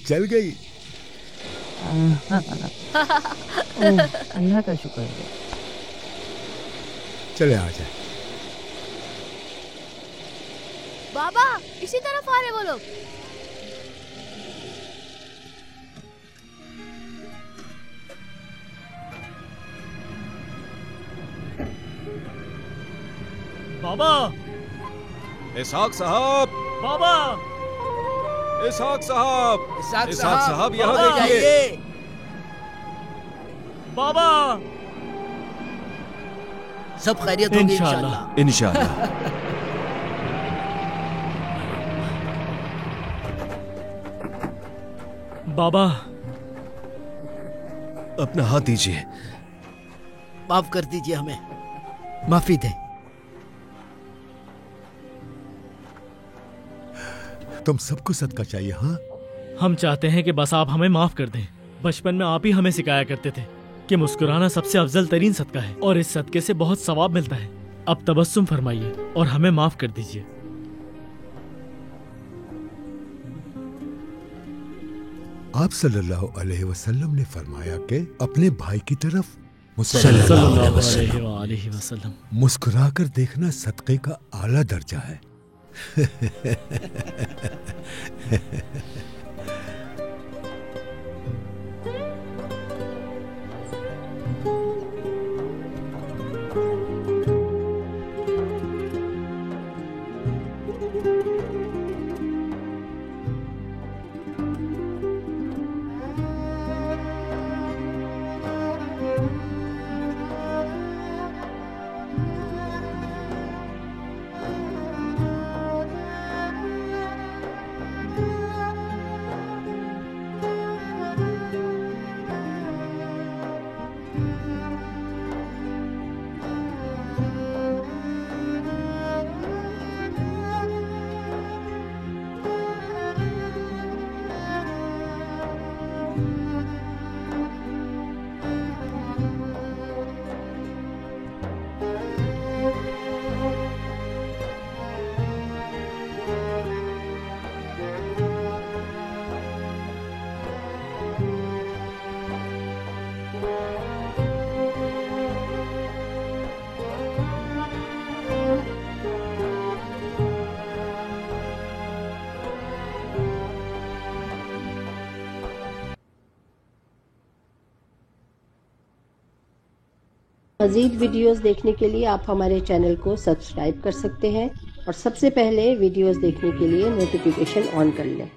चल गई। अल्लाह का शुक्र है। चले आ जाए। बाबा इसी तरफ आ रहे वो लोग। बाबा, इसहाक साहब, बाबा, इसहाक साहब, इसहाक साहब यहाँ बाबा, देखिए। बाबा। सब खैरियत होगी इंशाअल्लाह। इंशाअल्लाह। बाबा, अपना हाथ दीजिए। माफ कर दीजिए हमें, माफी दें। तुम सबको सदका चाहिए। हाँ, हम चाहते हैं कि बस आप हमें माफ कर दें। बचपन में आप ही हमें सिखाया करते थे कि मुस्कुराना सबसे अफजल तरीन सदका है और इस सदके से बहुत सवाब मिलता है। अब तबस्सुम फरमाइए और हमें माफ कर दीजिए। आप सल्लल्लाहु अलैहि वसल्लम ने फरमाया कि अपने भाई की तरफ सल्लल्लाहु अलैहि वसल्लम मुस्कुराकर देखना सदक़े का आला दर्जा है। मज़ीद वीडियोस देखने के लिए आप हमारे चैनल को सब्सक्राइब कर सकते हैं और सबसे पहले वीडियोस देखने के लिए नोटिफिकेशन ऑन कर लें।